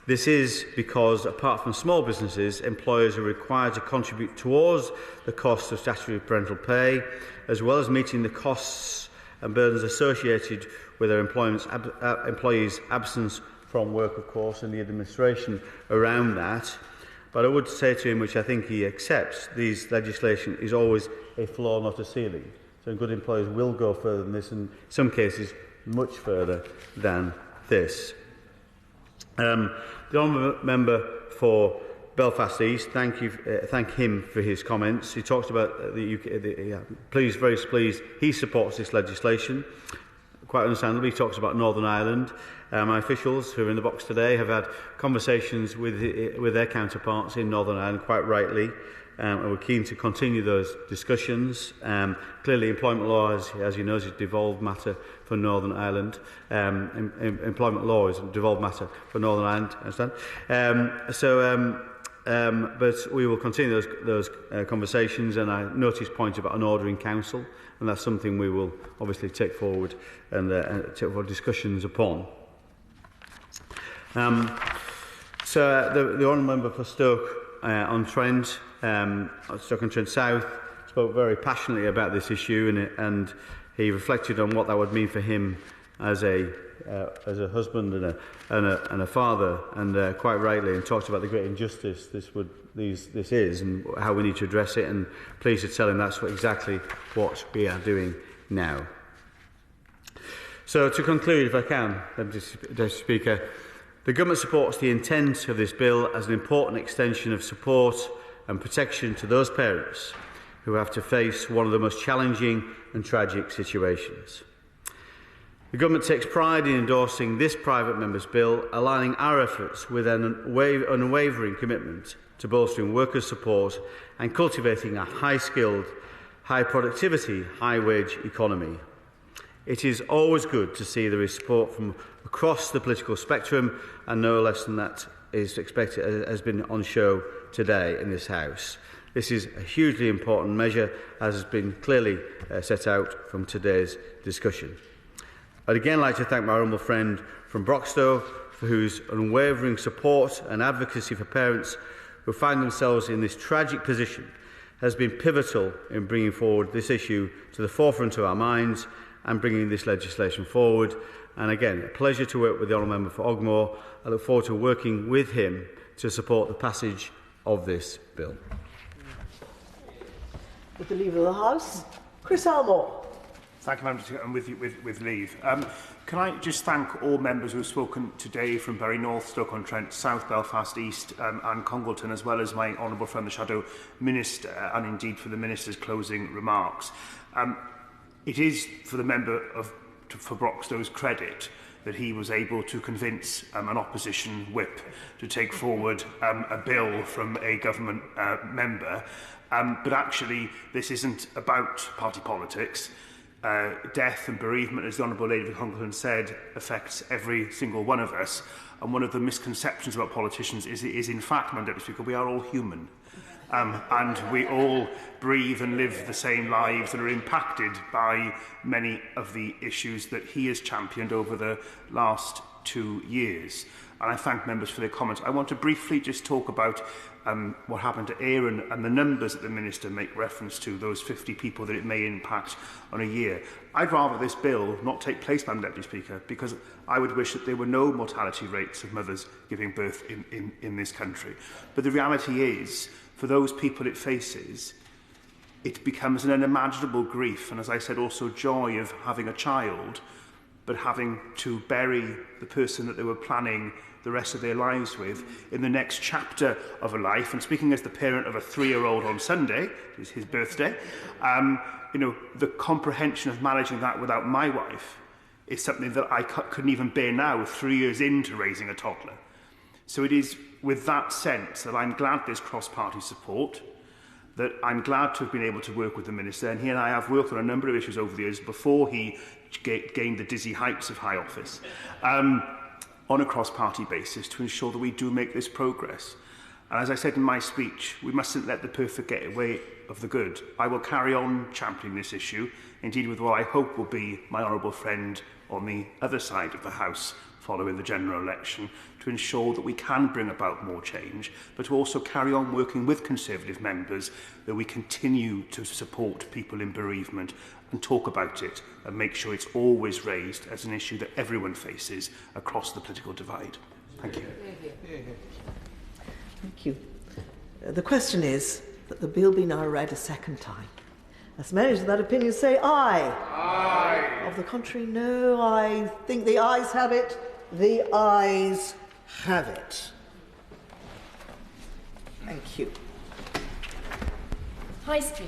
This is because, apart from small businesses, employers are required to contribute towards the cost of statutory parental pay, as well as meeting the costs and burdens associated with their employees' absence from work, of course, and the administration around that. But I would say to him, which I think he accepts, these legislation is always a floor, not a ceiling. So good employers will go further than this, and in some cases much further than this. The honourable member for Belfast East, thank him for his comments. He talks about the UK. Very pleased he supports this legislation. Quite understandably, he talks about Northern Ireland. My officials who are in the box today have had conversations with their counterparts in Northern Ireland, quite rightly, and we're keen to continue those discussions. Clearly, employment law, as you know, is a devolved matter for Northern Ireland. Employment law is a devolved matter for Northern Ireland, I understand. But we will continue those conversations, and I note his point about an order in council, and that's something we will obviously take forward and take forward discussions upon. The honourable member for Stoke-on-Trent, Stoke-on-Trent South, spoke very passionately about this issue, and he reflected on what that would mean for him as a husband and a father, and quite rightly, and talked about the great injustice this is, and how we need to address it. And pleased to tell him that's exactly what we are doing now. So to conclude, if I can, Deputy Speaker, the Government supports the intent of this bill as an important extension of support and protection to those parents who have to face one of the most challenging and tragic situations. The Government takes pride in endorsing this private member's bill, aligning our efforts with an unwavering commitment to bolstering workers' support and cultivating a high-skilled, high-productivity, high-wage economy. It is always good to see there is support from across the political spectrum, and no less than that is expected, has been on show today in this House. This is a hugely important measure, as has been clearly set out from today's discussion. I'd again like to thank my honourable friend from Broxtowe for whose unwavering support and advocacy for parents who find themselves in this tragic position has been pivotal in bringing forward this issue to the forefront of our minds and bringing this legislation forward. And again, a pleasure to work with the honourable member for Ogmore. I look forward to working with him to support the passage of this bill. With the leave of the House, Chris Elmore. Thank you, Madam Chair, and with leave. Can I just thank all members who have spoken today from Bury North, Stoke-on-Trent, South, Belfast East and Congleton, as well as my honourable friend, the Shadow Minister, and indeed for the Minister's closing remarks. It is for the member for Broxtowe's credit that he was able to convince an opposition whip to take forward a bill from a government member. But actually, this isn't about party politics. Death and bereavement, as the Honourable Lady of Congleton said, affects every single one of us. And one of the misconceptions about politicians is in fact, Madam Deputy Speaker, we are all human. And we all breathe and live the same lives and are impacted by many of the issues that he has championed over the last 2 years. And I thank members for their comments. I want to briefly just talk about what happened to Aaron and the numbers that the Minister make reference to, those 50 people that it may impact on a year. I'd rather this bill not take place, Madam Deputy Speaker, because I would wish that there were no mortality rates of mothers giving birth in this country. But the reality is, for those people it faces, it becomes an unimaginable grief, and as I said, also joy of having a child, but having to bury the person that they were planning the rest of their lives with in the next chapter of a life. And speaking as the parent of a 3-year-old on Sunday, is his birthday, you know, the comprehension of managing that without my wife is something that I couldn't even bear now, 3 years into raising a toddler. So it is with that sense that I'm glad there's cross-party support, that I'm glad to have been able to work with the Minister, and he and I have worked on a number of issues over the years before he gained the dizzy heights of high office, on a cross-party basis to ensure that we do make this progress. And as I said in my speech, we mustn't let the perfect get away of the good. I will carry on championing this issue, indeed with what I hope will be my honourable friend on the other side of the House following the general election, to ensure that we can bring about more change, but to also carry on working with Conservative members that we continue to support people in bereavement and talk about it and make sure it's always raised as an issue that everyone faces across the political divide. Thank you. Thank you. The question is that the bill be now read a second time. As many of that opinion say aye. Aye. Of the contrary, no. I think the ayes have it. The ayes have it. Thank you. High Street.